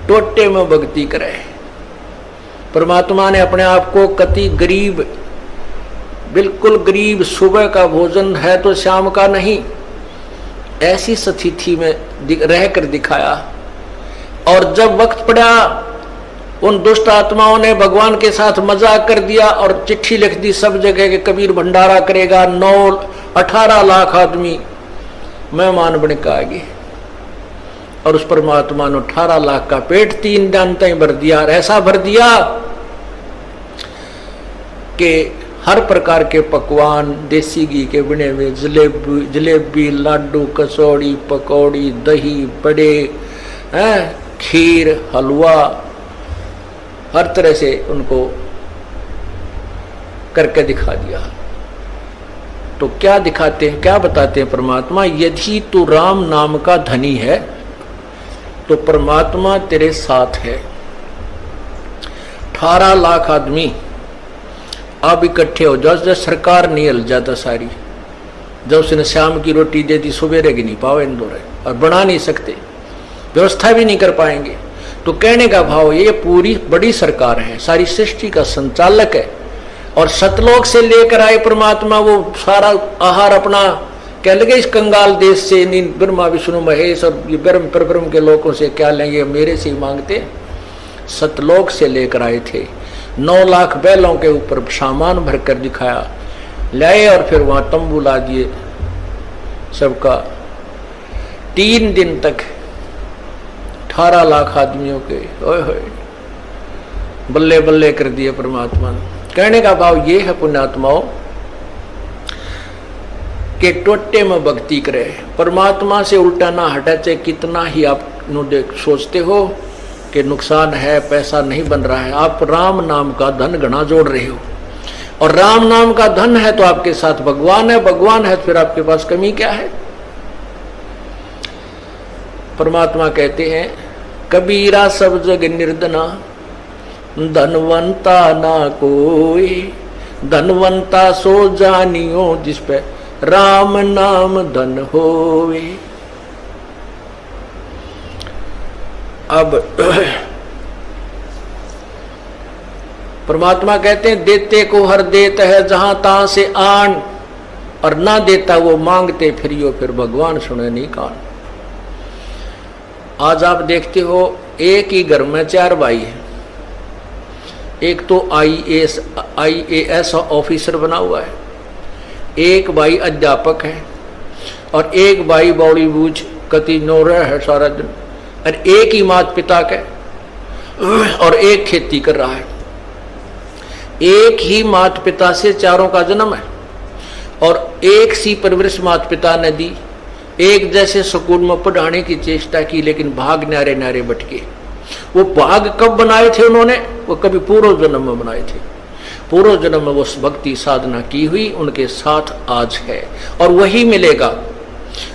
टोटे में भक्ति करे। परमात्मा ने अपने आप को कति गरीब, बिल्कुल गरीब, सुबह का भोजन है तो शाम का नहीं, ऐसी स्थिति में रहकर दिखाया। और जब वक्त पड़ा उन दुष्ट आत्माओं ने भगवान के साथ मजाक कर दिया और चिट्ठी लिख दी सब जगह के कबीर भंडारा करेगा, 18 लाख आदमी मेहमान बन के आ गए। और उस परमात्मा ने 18 लाख का पेट 3 दिन तक भर दिया। और ऐसा भर दिया कि हर प्रकार के पकवान, देसी घी के बने हुए जलेबी, लाडू, कचौड़ी, पकौड़ी, दही, बड़े, खीर, हलवा, हर तरह से उनको करके दिखा दिया। तो क्या दिखाते हैं, क्या बताते हैं परमात्मा? यदि तू राम नाम का धनी है तो परमात्मा तेरे साथ है। 18 लाख आदमी अब इकट्ठे हो जाओ, जब सरकार नहीं हिल जाता सारी, जब उसने शाम की रोटी दे दी, सुबेरे की नहीं पावे इंदौर और बना नहीं सकते, व्यवस्था भी नहीं कर पाएंगे। तो कहने का भाव ये पूरी बड़ी सरकार है, सारी सृष्टि का संचालक है। और सतलोक से लेकर आए परमात्मा वो सारा आहार अपना कह लगे इस कंगाल देश से, ब्रह्मा विष्णु महेश और ब्रह्म परब्रह्म के लोगों से क्या लेंगे, मेरे से ही मांगते। सतलोक से लेकर आए थे, 9 लाख बैलों के ऊपर सामान भर कर दिखाया, लाए और फिर वहां तंबू ला दिए सबका। 3 दिन तक 18 लाख आदमियों के ओए होए बल्ले बल्ले कर दिए परमात्मा ने। कहने का भाव ये है पुण्यात्माओं कि टोटे में भक्ति करे, परमात्मा से उल्टा ना हटा। चाहे कितना ही आप देख सोचते हो कि नुकसान है, पैसा नहीं बन रहा है, आप राम नाम का धन गणा जोड़ रहे हो। और राम नाम का धन है तो आपके साथ भगवान है, भगवान है तो फिर आपके पास कमी क्या है? परमात्मा कहते हैं कबीरा सब जग निर्धना, धनवंता ना कोई, धनवंता सो जानियो जिस पे राम नाम धन होवे। अब परमात्मा कहते हैं देते को हर देत है जहां तहां से आन, और ना देता वो मांगते फिरियो फिर भगवान सुने नहीं कान। आज आप देखते हो एक ही घर में 4 भाई है, एक तो IAS ऑफिसर बना हुआ है, एक भाई अध्यापक है, और एक भाई बॉलीवुड कति नोर है सारा दिन, और एक ही माता पिता का, और एक खेती कर रहा है। एक ही माता पिता से चारों का जन्म है, और एक सी परवरिश माता पिता ने दी, एक जैसे स्कूल में पढ़ाने की चेष्टा की, लेकिन भाग न्यारे न्यारे बटके। वो भाग कब बनाए थे उन्होंने? वो कभी पूर्व जन्म में बनाए थे। पूर्व जन्म में वो भक्ति साधना की हुई उनके साथ आज है, और वही मिलेगा।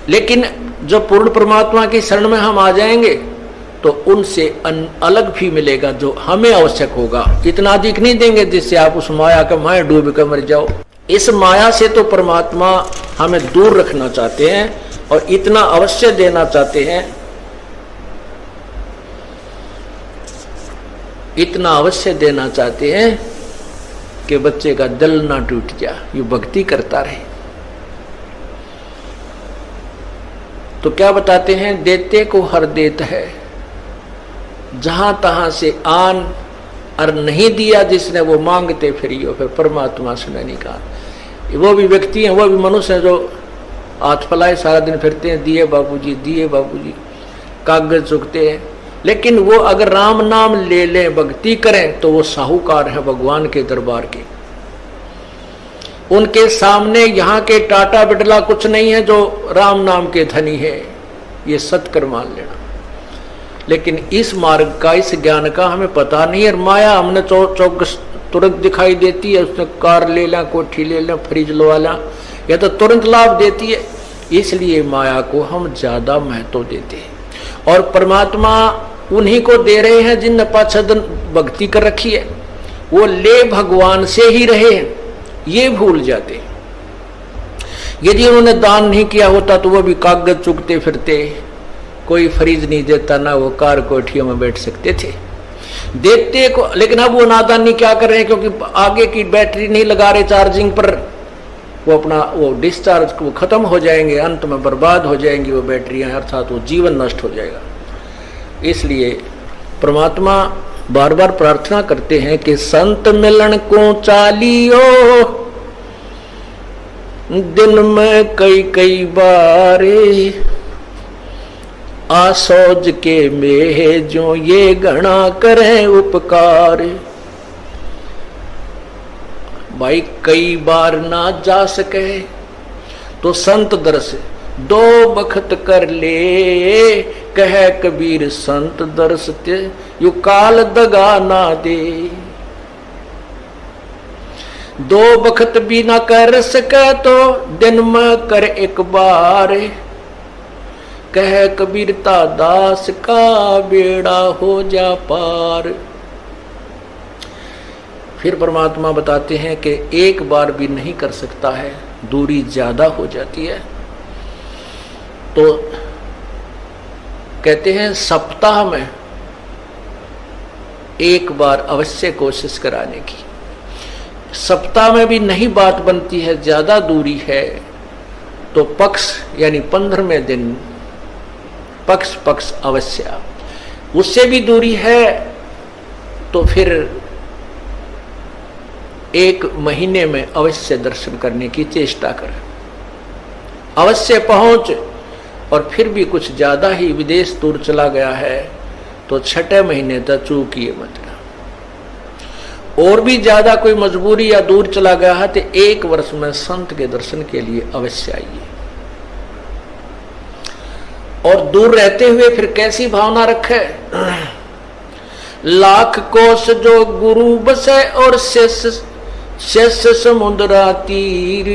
लेकिन जब पूर्ण परमात्मा की शरण में हम आ जाएंगे तो उनसे अलग भी मिलेगा जो हमें आवश्यक होगा। इतना अधिक नहीं देंगे जिससे आप उस माया का माया डूब कर मर जाओ। इस माया से तो परमात्मा हमें दूर रखना चाहते हैं, और इतना अवश्य देना चाहते हैं, इतना अवश्य देना चाहते हैं कि बच्चे का दिल ना टूट जाए, ये भक्ति करता रहे। तो क्या बताते हैं? देते को हर देत है जहां तहां से आन, और नहीं दिया जिसने वो मांगते फिरियो फिर परमात्मा सुने नहीं कहा। वो भी व्यक्ति हैं, वो भी मनुष्य हैं जो हाथ फैलाए सारा दिन फिरते हैं, दिए बाबूजी, कागज चुकते हैं। लेकिन वो अगर राम नाम ले लें, भक्ति करें, तो वो साहूकार है भगवान के दरबार के। उनके सामने यहाँ के टाटा बिड़ला कुछ नहीं है जो राम नाम के धनी है, ये सत्कर मान लेना। लेकिन इस मार्ग का, इस ज्ञान का हमें पता नहीं है। माया हमने चौकस तुरंत दिखाई देती है, उसने कार ले लें, कोठी ले लें, फ्रिज लगा लें, यह तो तुरंत लाभ देती है। इसलिए माया को हम ज्यादा महत्व देते हैं, और परमात्मा उन्हीं को दे रहे हैं जिनने पाछदन भक्ति कर रखी है। वो ले भगवान से ही रहे हैं, ये भूल जाते। यदि उन्होंने दान नहीं किया होता तो वो भी कागज चुगते फिरते, कोई फ्रिज नहीं देता, ना वो कार कोठियों में बैठ सकते थे, देते को। लेकिन अब वो नादानी क्या कर रहे हैं, क्योंकि आगे की बैटरी नहीं लगा रहे चार्जिंग पर, वो अपना वो डिस्चार्ज वो खत्म हो जाएंगे, अंत में बर्बाद हो जाएंगी वो बैटरियां, अर्थात वो जीवन नष्ट हो जाएगा। इसलिए परमात्मा बार बार प्रार्थना करते हैं कि संत मिलन को चालियो, दिन में कई कई बारे, आसोज के मेह जो ये गणा करें उपकार। भाई कई बार ना जा सके तो संत दर्श दो बखत कर ले, कह कबीर संत दर्श ते यू काल दगा ना दे। दो बखत भी ना कर सके तो दिन में कर एक बार, कह कबीरता दास का बेड़ा हो जा पार। फिर परमात्मा बताते हैं कि एक बार भी नहीं कर सकता है, दूरी ज्यादा हो जाती है, तो कहते हैं सप्ताह में एक बार अवश्य कोशिश कराने की। सप्ताह में भी नहीं बात बनती है, ज्यादा दूरी है, तो पक्ष यानी 15वें दिन पक्ष अवश्य। उससे भी दूरी है तो फिर एक महीने में अवश्य दर्शन करने की चेष्टा कर, अवश्य पहुंच। और फिर भी कुछ ज्यादा ही विदेश दूर चला गया है तो 6 महीने तक चूकिए मत। और भी ज्यादा कोई मजबूरी या दूर चला गया है तो 1 वर्ष में संत के दर्शन के लिए अवश्य आइए। और दूर रहते हुए फिर कैसी भावना रखे, लाख कोस जो गुरु बसे और शेष समुद्रा तीर,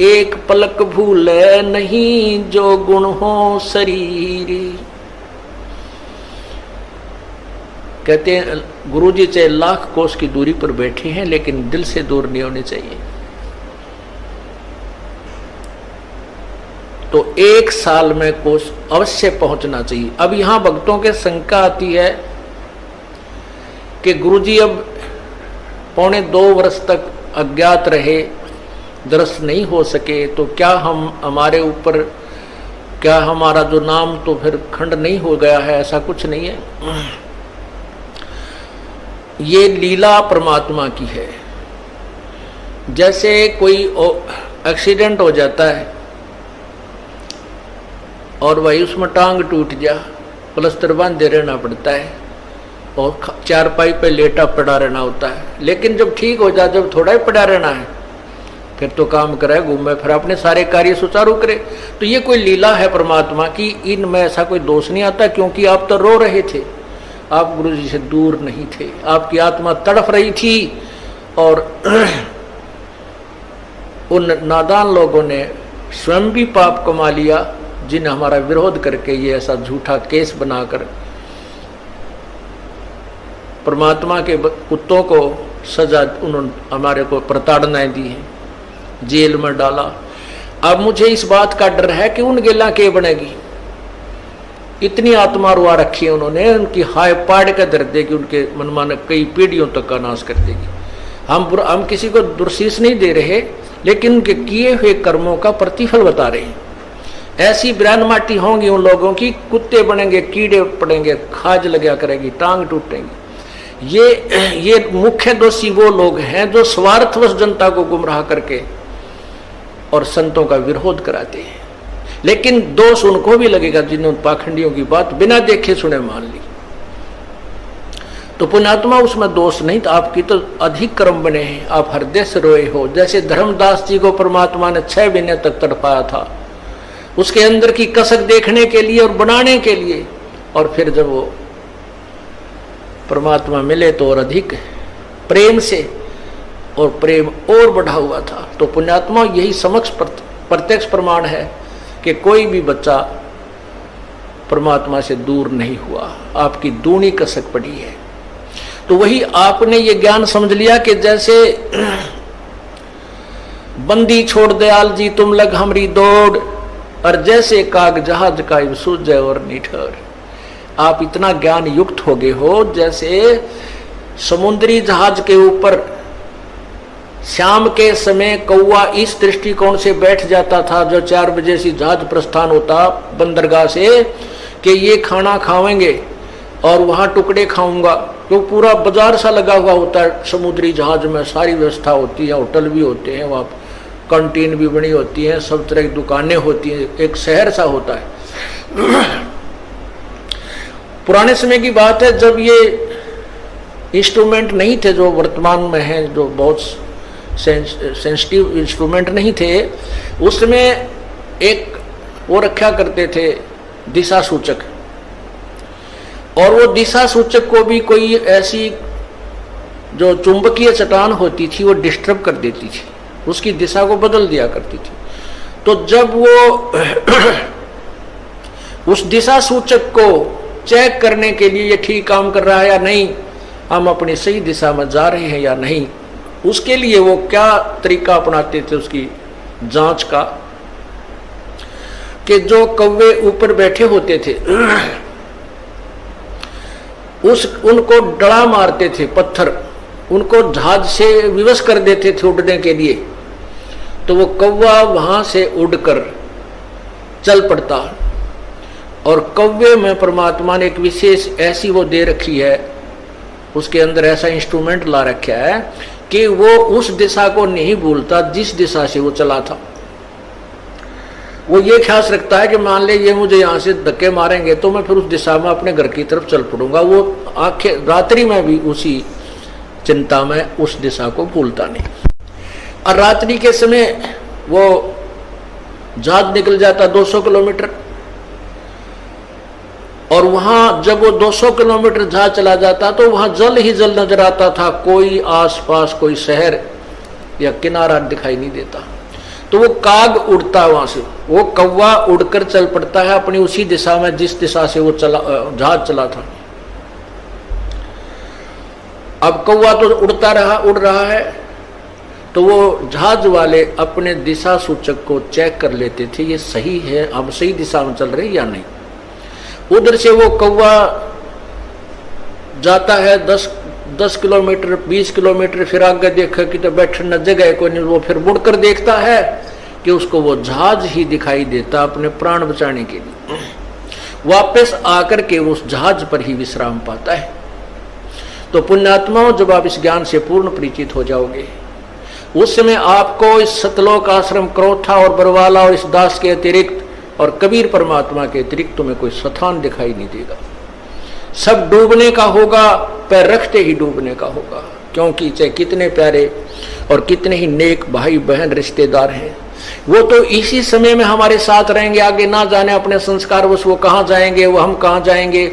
एक पलक भूले नहीं जो गुण हो शरीर। कहते हैं गुरुजी चाहे लाख कोस की दूरी पर बैठे हैं लेकिन दिल से दूर नहीं होने चाहिए। तो 1 साल में कोस अवश्य पहुंचना चाहिए। अब यहां भक्तों के शंका आती है कि गुरुजी अब 1.25 वर्ष तक अज्ञात रहे, दर्शन नहीं हो सके, तो क्या हमारे ऊपर क्या हमारा जो नाम तो फिर खंड नहीं हो गया है? ऐसा कुछ नहीं है। ये लीला परमात्मा की है। जैसे कोई एक्सीडेंट हो जाता है और वही उसमें टांग टूट जा, प्लस्तर बांधे रहना पड़ता है और चारपाई पे लेटा पड़ा रहना होता है। लेकिन जब ठीक हो जाए, जब थोड़ा ही पड़ा रहना है, फिर तो काम करे, घूमे, फिर अपने सारे कार्य सुचारू करे। तो ये कोई लीला है परमात्मा की, इनमें ऐसा कोई दोष नहीं आता। क्योंकि आप तो रो रहे थे, आप गुरु जी से दूर नहीं थे, आपकी आत्मा तड़फ रही थी और उन नादान लोगों ने स्वयं भी पाप कमा लिया, जिन्हें हमारा विरोध करके ये ऐसा झूठा केस बनाकर परमात्मा के कुत्तों को सजा उन्होंने हमारे को प्रताड़नाएं दी है, जेल में डाला। अब मुझे इस बात का डर है कि उन गेला के बनेगी। इतनी आत्मा रुआ रखी है उन्होंने, उनकी हाय पाड़ कर धर देगी, उनके मनमाने कई पीढ़ियों तक का नाश कर देगी। हम किसी को दुर्शीष नहीं दे रहे, लेकिन उनके किए हुए कर्मों का प्रतिफल बता रहे हैं। ऐसी ब्रान माटी होंगी उन लोगों की, कुत्ते बनेंगे, कीड़े पड़ेंगे, खाज लगा करेगी, टांग टूटेंगी। ये मुख्य दोषी वो लोग हैं जो स्वार्थवश जनता को गुमराह करके और संतों का विरोध कराते हैं। लेकिन दोष उनको भी लगेगा जिन्होंने पाखंडियों की बात बिना देखे सुने मान ली। तो पुण्यात्मा उसमें दोष नहीं था, आपकी तो अधिक कर्म बने हैं, आप हृदय से रोए हो। जैसे धर्मदास जी को परमात्मा ने 6 महीने तक तड़पाया था, उसके अंदर की कसक देखने के लिए और बनाने के लिए, और फिर जब वो परमात्मा मिले तो और अधिक प्रेम से, और प्रेम और बढ़ा हुआ था। तो पुण्यात्मा यही समक्ष प्रत्यक्ष प्रमाण है कि कोई भी बच्चा परमात्मा से दूर नहीं हुआ, आपकी दूनी कसक पड़ी है। तो वही आपने ये ज्ञान समझ लिया कि जैसे बंदी छोड़ दयाल जी तुम लग हमरी दौड़, और जैसे काग जहाज का सूझे और निठर। आप इतना ज्ञान युक्त हो गए हो जैसे समुद्री जहाज के ऊपर शाम के समय कौवा इस दृष्टिकोण से बैठ जाता था जो 4 बजे से जहाज प्रस्थान होता बंदरगाह से कि ये खाना खाएंगे और वहां टुकड़े खाऊंगा। तो पूरा बाजार सा लगा हुआ होता है समुद्री जहाज में, सारी व्यवस्था होती है, होटल भी होते हैं, वहाँ कैंटीन भी बनी होती है, सब तरह की दुकानें होती हैं, एक शहर सा होता है। पुराने समय की बात है जब ये इंस्ट्रूमेंट नहीं थे जो वर्तमान में हैं, जो बहुत सेंसिटिव इंस्ट्रूमेंट नहीं थे, उसमें एक वो रखा करते थे दिशा सूचक, और वो दिशा सूचक को भी कोई ऐसी जो चुंबकीय चट्टान होती थी वो डिस्टर्ब कर देती थी, उसकी दिशा को बदल दिया करती थी। तो जब वो उस दिशा सूचक को चेक करने के लिए ये ठीक काम कर रहा है या नहीं, हम अपनी सही दिशा में जा रहे हैं या नहीं, उसके लिए वो क्या तरीका अपनाते थे उसकी जांच का, कि जो कौवे ऊपर बैठे होते थे उनको डड़ा मारते थे पत्थर, उनको जहाज से विवश कर देते थे उड़ने के लिए, तो वो कौवा वहां से उड़कर चल पड़ता। और कौवे में परमात्मा ने एक विशेष ऐसी वो दे रखी है, उसके अंदर ऐसा इंस्ट्रूमेंट ला रखा है कि वो उस दिशा को नहीं भूलता जिस दिशा से वो चला था। वो ये ख्याल रखता है कि मान ले ये मुझे यहाँ से धक्के मारेंगे तो मैं फिर उस दिशा में अपने घर की तरफ चल पड़ूंगा। वो आखिर रात्रि में भी उसी चिंता में उस दिशा को भूलता नहीं। और रात्रि के समय वो जहाज निकल जाता 200 किलोमीटर, और वहां जब वो 200 किलोमीटर जहाज चला जाता तो वहां जल ही जल नजर आता था, कोई आसपास कोई शहर या किनारा दिखाई नहीं देता। तो वो काग उड़ता वहां से, वो कौवा उड़कर चल पड़ता है अपनी उसी दिशा में जिस दिशा से वो जहाज चला था। अब कौवा तो उड़ता रहा, उड़ रहा है, तो वो जहाज वाले अपने दिशा सूचक को चेक कर लेते थे ये सही है, हम सही दिशा में चल रहे या नहीं। उधर से वो कौवा जाता है 10 किलोमीटर 20 किलोमीटर, फिर आगे देखा कि तो बैठने जगह कोई नहीं, वो फिर मुड़कर देखता है कि उसको वो जहाज ही दिखाई देता अपने प्राण बचाने के लिए। वापस आकर के उस जहाज पर ही विश्राम पाता है। तो पुण्यात्माओं, जब आप इस ज्ञान से पूर्ण परिचित हो जाओगे उस समय आपको इस सतलोक आश्रम क्रोथा और बरवाला और इस दास के अतिरिक्त और कबीर परमात्मा के अतिरिक्त तुम्हें कोई स्थान दिखाई नहीं देगा। सब डूबने का होगा, पैर रखते ही डूबने का होगा, क्योंकि चाहे कितने प्यारे और कितने ही नेक भाई बहन रिश्तेदार हैं, वो तो इसी समय में हमारे साथ रहेंगे। आगे ना जाने अपने संस्कार वो कहाँ जाएंगे, वो हम कहाँ जाएंगे,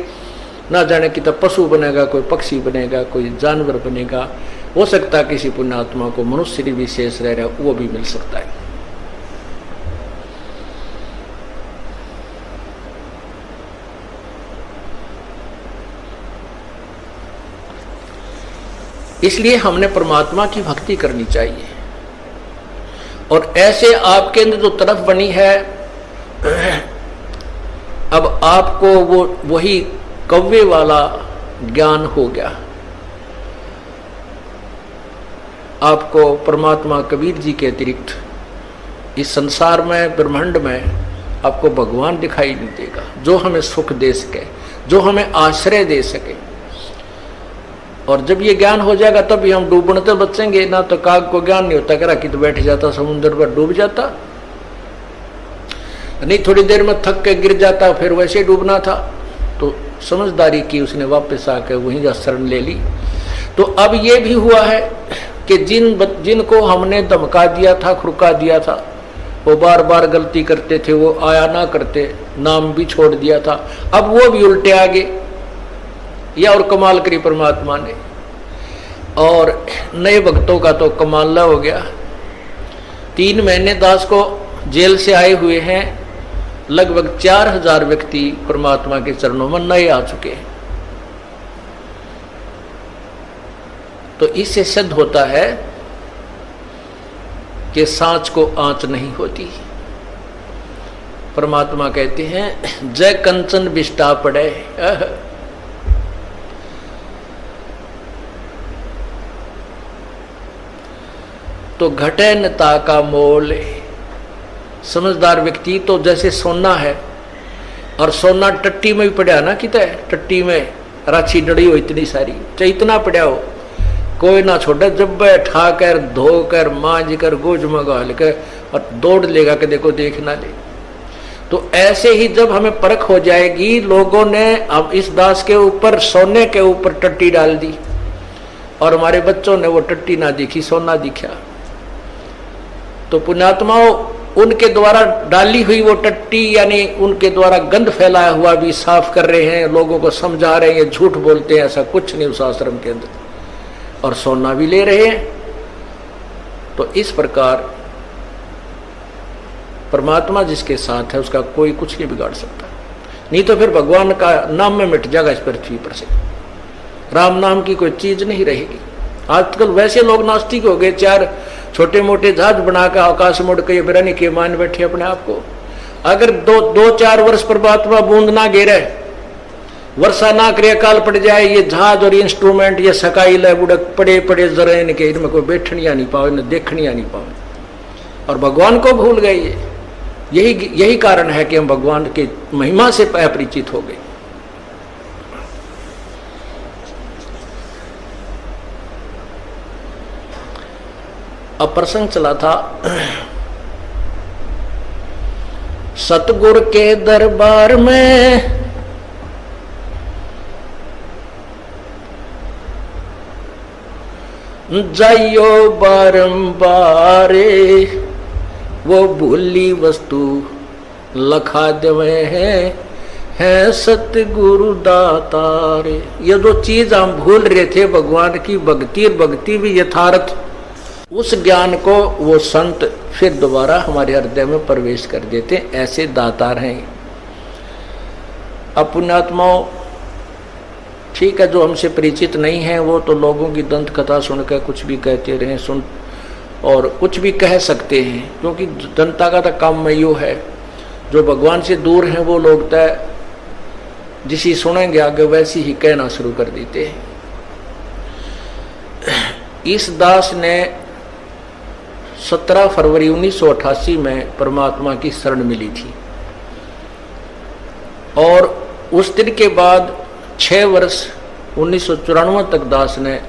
ना जाने कि तो पशु बनेगा, कोई पक्षी बनेगा, कोई जानवर बनेगा। हो सकता है किसी पुण्यात्मा को मनुष्य विशेष रह रहा है, वो भी मिल सकता है। इसलिए हमने परमात्मा की भक्ति करनी चाहिए। और ऐसे आपके अंदर जो तरफ बनी है, अब आपको वो वही कौवे वाला ज्ञान हो गया। आपको परमात्मा कबीर जी के अतिरिक्त इस संसार में ब्रह्मांड में आपको भगवान दिखाई नहीं देगा जो हमें सुख दे सके, जो हमें आश्रय दे सके। और जब ये ज्ञान हो जाएगा तब भी हम डूबने तो बचेंगे। ना तो काग को ज्ञान नहीं होता, करा कि तो बैठ जाता समुद्र पर डूब जाता, नहीं थोड़ी देर में थक के गिर जाता, फिर वैसे डूबना था। तो समझदारी की उसने, वापस आकर वहीं शरण ले ली। तो अब ये भी हुआ है कि जिनको हमने धमका दिया था, खुरका दिया था, वो बार बार गलती करते थे, वो आया ना करते, नाम भी छोड़ दिया था, अब वो भी उल्टे आ गए। या और कमाल करी परमात्मा ने। और नए भक्तों का तो कमाल हो गया। 3 महीने दास को जेल से आए हुए हैं, लगभग 4000 व्यक्ति परमात्मा के चरणों में नए आ चुके हैं। तो इससे सिद्ध होता है कि सांच को आंच नहीं होती। परमात्मा कहते हैं जय कंचन बिष्टा पड़े। तो घटे नता का मोल। समझदार व्यक्ति तो जैसे सोना है, और सोना टट्टी में भी पड़ा ना, कितने टट्टी में राछी डड़ी हो इतनी सारी, चाहे इतना पड़ा हो कोई ना छोड़े, जब बैठा कर धो कर मांझ कर गोज मंगा लेकर और दौड़ लेगा कि देखो देख ना ले। तो ऐसे ही जब हमें परख हो जाएगी, लोगों ने अब इस दास के ऊपर सोने के ऊपर टट्टी डाल दी और हमारे बच्चों ने वो टट्टी ना दिखी, सोना दिखा। तो पुण्यात्माओं, उनके द्वारा डाली हुई वो टट्टी यानी उनके द्वारा गंध फैलाया हुआ भी साफ कर रहे हैं, लोगों को समझा रहे हैं, झूठ बोलते हैं, ऐसा कुछ नहीं उस आश्रम के अंदर, और सोना भी ले रहे हैं। तो इस प्रकार परमात्मा जिसके साथ है उसका कोई कुछ नहीं बिगाड़ सकता, नहीं तो फिर भगवान का नाम में मिट जाएगा इस पृथ्वी पर से, राम नाम की कोई चीज नहीं रहेगी। आजकल वैसे लोग नास्तिक हो गए, चार छोटे मोटे जहाज बनाकर आकाश मुड़ के बिरानी के मान बैठे अपने आप को। अगर दो चार वर्ष परमात्मा बूंद ना गिरे, वर्षा ना करे, काल पड़ जाए, ये जहाज और इंस्ट्रूमेंट ये सकाई ले बुड़क पड़े पड़े जरा इनके, इनमें कोई बैठनिया नहीं पावे न देखनिया नहीं पावे, और भगवान को भूल गए। यही कारण है कि हम भगवान के महिमा से अपरिचित हो गए। अब प्रसंग चला था सतगुर के दरबार में जाइयो बारंबार, वो भूली वस्तु लखा देवे हैं सतगुरु दातारे। ये जो चीज हम भूल रहे थे भगवान की भक्ति, और भक्ति भी यथार्थ, उस ज्ञान को वो संत फिर दोबारा हमारे हृदय में प्रवेश कर देते, ऐसे दातार हैं। अब पुण्यात्माओं, ठीक है, जो हमसे परिचित नहीं है वो तो लोगों की दंत कथा सुनकर कुछ भी कहते रहे, सुन और कुछ भी कह सकते हैं, क्योंकि जनता का तो काम में यो है। जो भगवान से दूर हैं वो लोग तय जिसी सुनेंगे आगे वैसी ही कहना शुरू कर देते हैं। इस दास ने 17 फरवरी 1988 में परमात्मा की शरण मिली थी, और उस दिन के बाद 6 वर्ष 1994 तक दास ने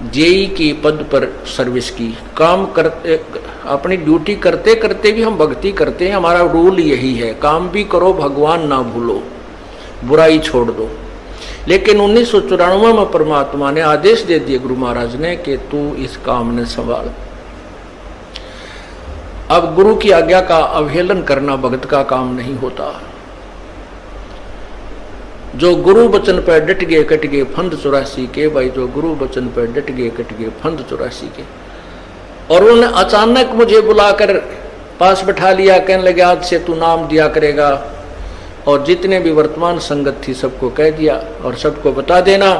जेई की पद पर सर्विस की। काम करते, अपनी ड्यूटी करते करते भी हम भक्ति करते हैं। हमारा रूल यही है, काम भी करो, भगवान ना भूलो, बुराई छोड़ दो। लेकिन 1994 में परमात्मा ने आदेश दे दिए गुरु महाराज ने कि तू इस काम ने संभाल। अब गुरु की आज्ञा का अवहेलन करना भगत का काम नहीं होता। जो गुरु वचन पर डट गए कट गए फंद 84 के, भाई जो गुरु वचन पर डट गए कट गए फंद 84 के। और उन्होंने अचानक मुझे बुलाकर पास बैठा लिया, कहने लगे आज से तू नाम दिया करेगा, और जितने भी वर्तमान संगत थी सबको कह दिया, और सबको बता देना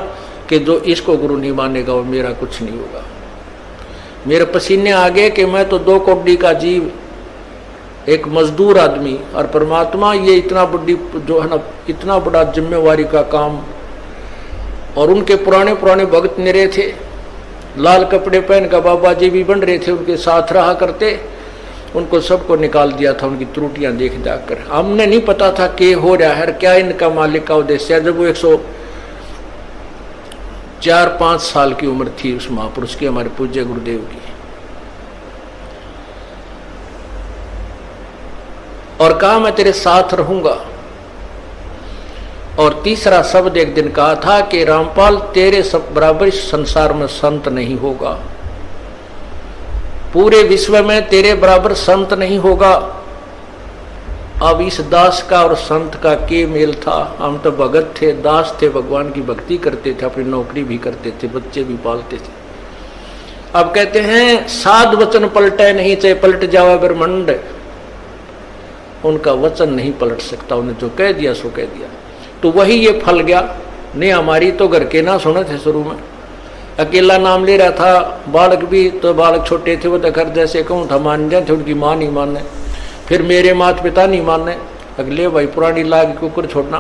कि जो इसको गुरु नहीं मानेगा वो मेरा कुछ नहीं होगा। मेरे पसीने आ गए कि मैं तो 2 कौड़ी का जीव, एक मजदूर आदमी, और परमात्मा ये इतना बड़ी जो है ना, इतना बड़ा जिम्मेवारी का काम। और उनके पुराने पुराने भक्त निरे थे, लाल कपड़े पहन कर बाबा जी भी बन रहे थे, उनके साथ रहा करते, उनको सबको निकाल दिया था उनकी त्रुटियां देख जाकर। हमने नहीं पता था कि हो रहा है, क्या इनका मालिक का उद्देश्य है। जब वो 104-5 साल की उम्र थी उस महापुरुष की, हमारे पूज्य गुरुदेव की, और कहा मैं तेरे साथ रहूंगा। और तीसरा शब्द एक दिन कहा था कि रामपाल तेरे सब बराबर संसार में संत नहीं होगा, पूरे विश्व में तेरे बराबर संत नहीं होगा। अब इस दास का और संत का के मेल था। हम तो भगत थे, दास थे, भगवान की भक्ति करते थे, अपनी नौकरी भी करते थे, बच्चे भी पालते थे। अब कहते हैं साध वचन पलटे नहीं, चाहे पलट जावे ब्रह्मंड, उनका वचन नहीं पलट सकता, उन्हें जो कह दिया सो कह दिया। तो वही ये फल गया। नहीं हमारी तो घर के ना सुने थे, शुरू में अकेला नाम ले रहा था, बालक भी, तो बालक छोटे थे वो तो घर जैसे कहूँ था मान जाए थे, उनकी माँ नहीं माने। फिर मेरे माता पिता नहीं माने, अगले भाई पुरानी लाग कुकर छोड़ना,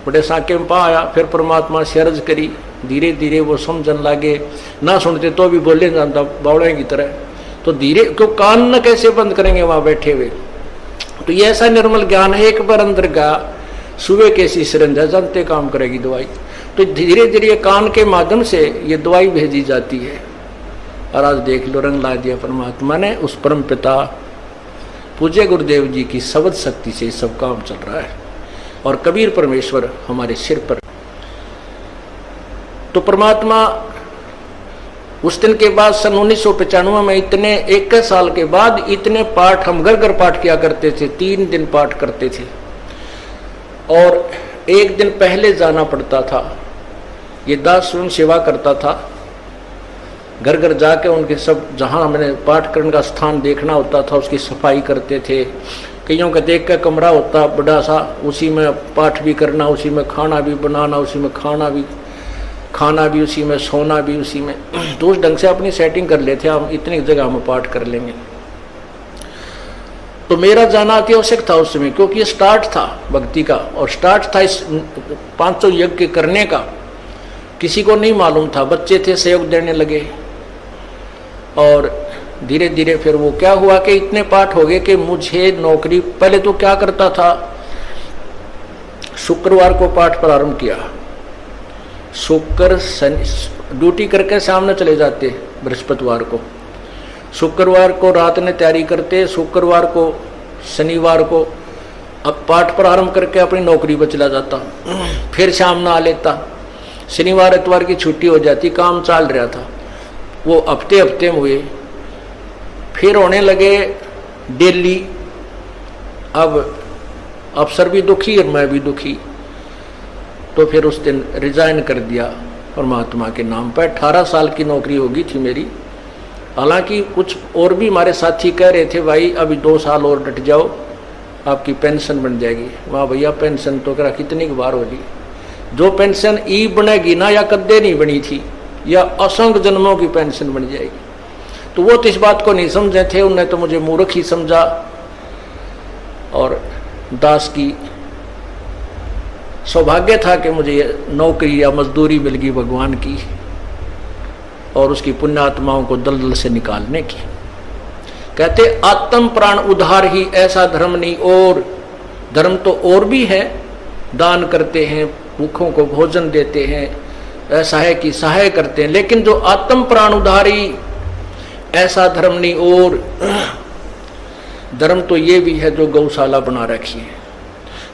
बड़े साके में पा आया। फिर परमात्मा से अर्ज करी, धीरे धीरे वो समझन लागे, ना सुनते तो भी बोले जानता बावड़े की तरह। तो धीरे क्यों कान न कैसे बंद करेंगे वहां बैठे हुए। तो ये ऐसा निर्मल ज्ञान है, एक बार अंदर का सुबह कैसी सिरंजा जानते काम करेगी दवाई। तो धीरे धीरे कान के माध्यम से ये दवाई भेजी जाती है। और आज देख लो रंग ला दिया परमात्मा ने, उस परम पिता पूज्य गुरुदेव जी की शब्द शक्ति से सब काम चल रहा है। और कबीर परमेश्वर हमारे सिर पर। तो परमात्मा उस दिन के बाद सन 1995 में इतने 21 साल के बाद इतने पाठ हम घर घर पाठ किया करते थे, 3 दिन पाठ करते थे। और एक दिन पहले जाना पड़ता था। ये दास स्वयं सेवा करता था, घर घर जाके उनके सब जहाँ हमने पाठ करने का स्थान देखना होता था उसकी सफाई करते थे। कईयों का देख का कमरा होता बड़ा सा, उसी में पाठ भी करना, उसी में खाना भी बनाना, उसी में खाना भी उसी में, सोना भी उसी में। तो उस ढंग से अपनी सेटिंग कर लेते हम, इतनी जगह में पाठ कर लेंगे। तो मेरा जाना अति आवश्यक था उस समय, क्योंकि ये स्टार्ट था भक्ति का और स्टार्ट था इस 500 यज्ञ करने का। किसी को नहीं मालूम था, बच्चे थे सहयोग देने लगे। और धीरे धीरे फिर वो क्या हुआ कि इतने पाठ हो गए कि मुझे नौकरी, पहले तो क्या करता था, शुक्रवार को पाठ प्रारंभ किया, शुक्र शनि ड्यूटी करके सामने चले जाते बृहस्पतिवार को, शुक्रवार को रात में तैयारी करते, शुक्रवार को शनिवार को अब पाठ प्रारंभ करके अपनी नौकरी पर चला जाता, फिर शाम ना आ लेता, शनिवार इतवार की छुट्टी हो जाती, काम चल रहा था। वो हफ्ते हफ्ते में हुए, फिर होने लगे डेली। अब अफसर भी दुखी और मैं भी दुखी, तो फिर उस दिन रिजाइन कर दिया परमात्मा के नाम पर। 18 साल की नौकरी होगी थी मेरी। हालांकि कुछ और भी हमारे साथी कह रहे थे भाई अभी 2 साल और डट जाओ आपकी पेंशन बन जाएगी। वाह भैया, पेंशन तो करा कितनी बार होगी, जो पेंशन ई बनेगी ना या कद्दे नहीं बनी थी, या असंख्य जन्मों की पेंशन बन जाएगी। तो वो तो इस बात को नहीं समझे थे, उन्हें तो मुझे मूर्ख ही समझा। और दास की सौभाग्य था कि मुझे नौकरी या मजदूरी मिल गई भगवान की और उसकी पुण्यात्माओं को दलदल से निकालने की। कहते आत्म प्राण उद्धार ही ऐसा धर्म नहीं, और धर्म तो और भी है, दान करते हैं, भूखों को भोजन देते हैं, सहाय की सहाय करते हैं, लेकिन जो आत्म प्राण उद्धारी ऐसा धर्म नहीं। और धर्म तो ये भी है जो गौशाला बना रखी है,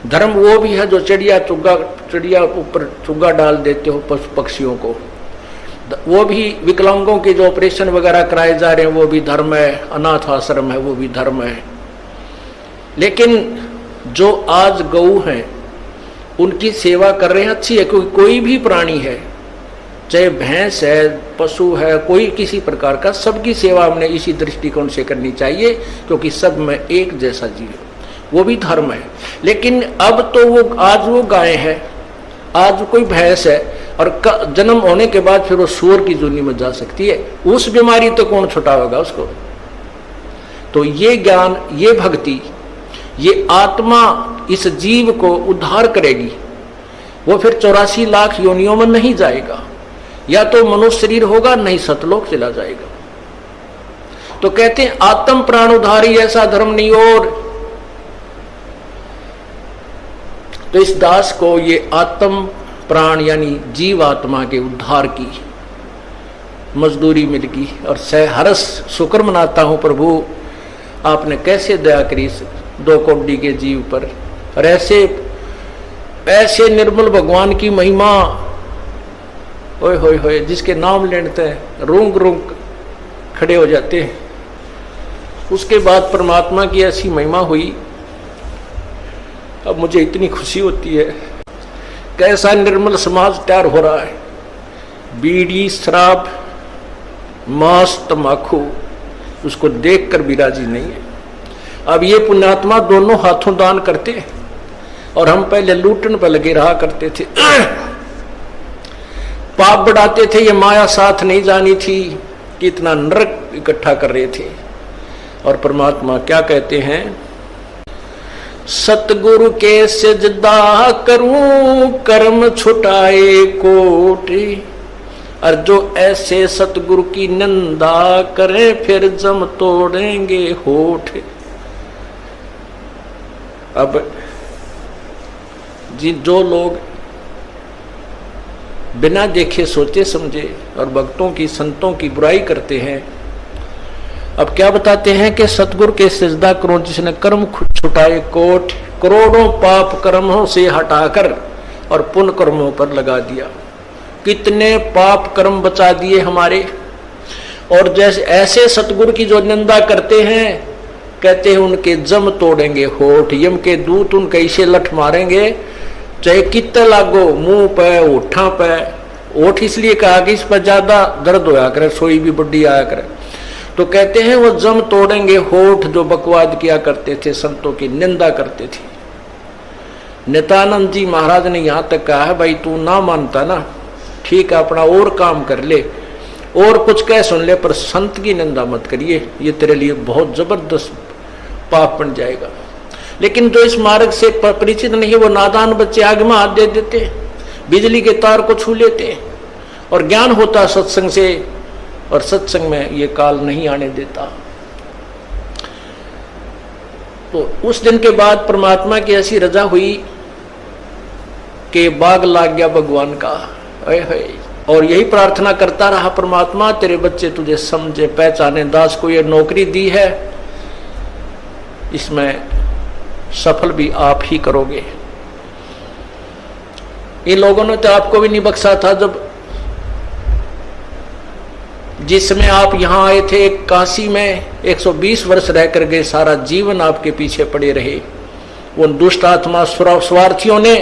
धर्म वो भी है जो चिड़िया ऊपर चुग्गा डाल देते हो पशु पक्षियों को, वो भी विकलांगों के जो ऑपरेशन वगैरह कराए जा रहे हैं वो भी धर्म है, अनाथ आश्रम है वो भी धर्म है। लेकिन जो आज गऊ हैं उनकी सेवा कर रहे हैं, अच्छी है, क्योंकि कोई भी प्राणी है, चाहे भैंस है, पशु है, कोई किसी प्रकार का, सबकी सेवा हमने इसी दृष्टिकोण से करनी चाहिए, क्योंकि सब में एक जैसा जीव, वो भी धर्म है। लेकिन अब तो वो आज वो गाय है, आज कोई भैंस है, और जन्म होने के बाद फिर वो सूअर की जूनी में जा सकती है, उस बीमारी तो कौन छुटावेगा उसको। तो ये ज्ञान, ये भक्ति, ये आत्मा इस जीव को उद्धार करेगी। वो फिर 84 लाख योनियों में नहीं जाएगा, या तो मनुष्य शरीर होगा, नहीं सतलोक चला जाएगा। तो कहते हैं आत्म प्राण उद्धारी ऐसा धर्म नहीं। और तो इस दास को ये आत्म प्राण यानी जीव आत्मा के उद्धार की मजदूरी मिल गई, और हरस शुक्र मनाता हूं प्रभु आपने कैसे दया करी 2 कौड़ी के जीव पर। और ऐसे निर्मल भगवान की महिमा, ओए होए होए, जिसके नाम लेते हैं रूंग रूंग खड़े हो जाते हैं। उसके बाद परमात्मा की ऐसी महिमा हुई, अब मुझे इतनी खुशी होती है। कैसा निर्मल समाज तैयार हो रहा है, बीड़ी शराब मांस तंबाकू उसको देखकर भी राजी नहीं है। अब ये पुण्यात्मा दोनों हाथों दान करते हैं, और हम पहले लूटन पर लगे रहा करते थे, पाप बढ़ाते थे, ये माया साथ नहीं जानी थी कि इतना नरक इकट्ठा कर रहे थे। और परमात्मा क्या कहते हैं, सतगुरु के सिजदा करूं कर्म छुटाए कोटि। और जो ऐसे सतगुरु की निंदा करें फिर जम तोड़ेंगे होठ। अब जो लोग बिना देखे सोचे समझे और भक्तों की संतों की बुराई करते हैं, अब क्या बताते हैं कि सतगुरु के सिजदा करो जिसने कर्म छुटाए कोट। करोड़ों पाप कर्मों से हटाकर और पुण्य कर्मों पर लगा दिया। कितने पाप कर्म बचा दिए हमारे। और जैसे ऐसे सतगुरु की जो निंदा करते हैं, कहते हैं उनके जम तोड़ेंगे होठ। यम के दूत उनके इसे लठ मारेंगे, चाहे कितने लागो, मुंह पे होठा पे। होठ इसलिए कहा कि इस पर ज्यादा दर्द होया करे, सोई भी बड्डी आया करे। तो कहते हैं वो जम तोड़ेंगे होठ जो बकवाद किया करते थे, संतों की निंदा करते थे। नित्यानंद जी महाराज ने यहां तक कहा है, भाई तू ना मानता ना, ठीक है अपना और काम कर ले और कुछ कह सुन ले, पर संत की निंदा मत करिए, ये तेरे लिए बहुत जबरदस्त पाप बन जाएगा। लेकिन जो इस मार्ग से परिचित नहीं, वो नादान बच्चे आग में हाथ दे देते, बिजली के तार को छू लेते। और ज्ञान होता सत्संग से, और सत्संग में ये काल नहीं आने देता। तो उस दिन के बाद परमात्मा की ऐसी रजा हुई कि बाग लाग गया भगवान का। और यही प्रार्थना करता रहा, परमात्मा तेरे बच्चे तुझे समझे पहचाने, दास को ये नौकरी दी है, इसमें सफल भी आप ही करोगे। इन लोगों ने तो आपको भी नहीं बख्शा था। जब जिसमें आप यहां आए थे काशी में 120 वर्ष रह कर गए, सारा जीवन आपके पीछे पड़े रहे। उन दुष्ट आत्मा स्वार्थियों ने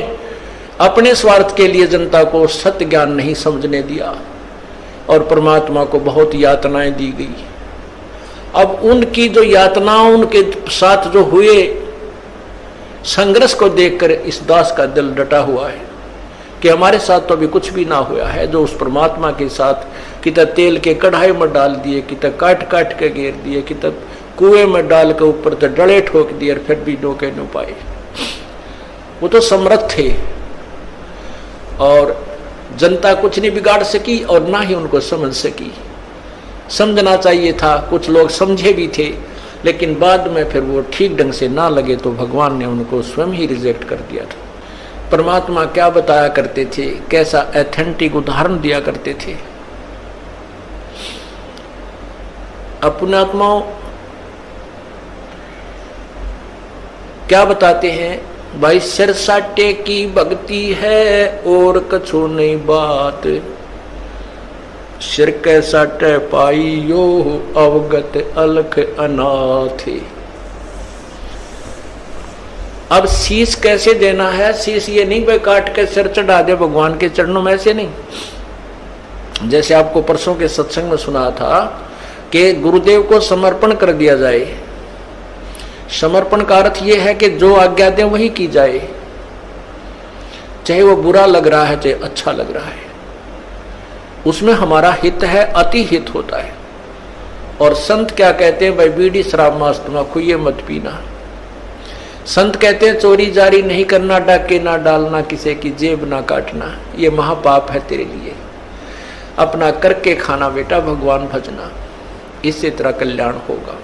अपने स्वार्थ के लिए जनता को सत्य ज्ञान नहीं समझने दिया और परमात्मा को बहुत यातनाएं दी गई। अब उनकी जो यातनाओं उनके साथ जो हुए संघर्ष को देखकर इस दास का दिल डटा हुआ है कि हमारे साथ तो अभी कुछ भी ना हुआ है। जो उस परमात्मा के साथ कितना तेल के कढ़ाई में डाल दिए, कितना काट काट के घेर दिए, कितना कुएं में डाल के ऊपर तो डले ठोक दिए, और फिर भी डोके न पाए। वो तो समर्थ थे और जनता कुछ नहीं बिगाड़ सकी और ना ही उनको समझ सकी। समझना चाहिए था, कुछ लोग समझे भी थे, लेकिन बाद में फिर वो ठीक ढंग से ना लगे तो भगवान ने उनको स्वयं ही रिजेक्ट कर दिया था। परमात्मा क्या बताया करते थे, कैसा एथेंटिक उदाहरण दिया करते थे। अपने आत्माओं क्या बताते हैं, भाई सिर साटे की भक्ति है और कछु नहीं बात, सिर के साटे पाई यो अवगत अलख अनाथ। अब शीश कैसे देना है, शीश ये नहीं भाई काट के सिर चढ़ा दे भगवान के चरणों में, ऐसे नहीं। जैसे आपको परसों के सत्संग में सुना था कि गुरुदेव को समर्पण कर दिया जाए। समर्पण का अर्थ यह है कि जो आज्ञा दे वही की जाए, चाहे वो बुरा लग रहा है चाहे अच्छा लग रहा है, उसमें हमारा हित है, अति हित होता है। और संत क्या कहते हैं, भाई बीड़ी शराब मांस तम्बाकू ये मत पीना। संत कहते हैं चोरी जारी नहीं करना, डाके ना डालना, किसी की जेब ना काटना, ये महापाप है तेरे लिए। अपना करके खाना बेटा, भगवान भजना, इससे तेरा कल्याण होगा।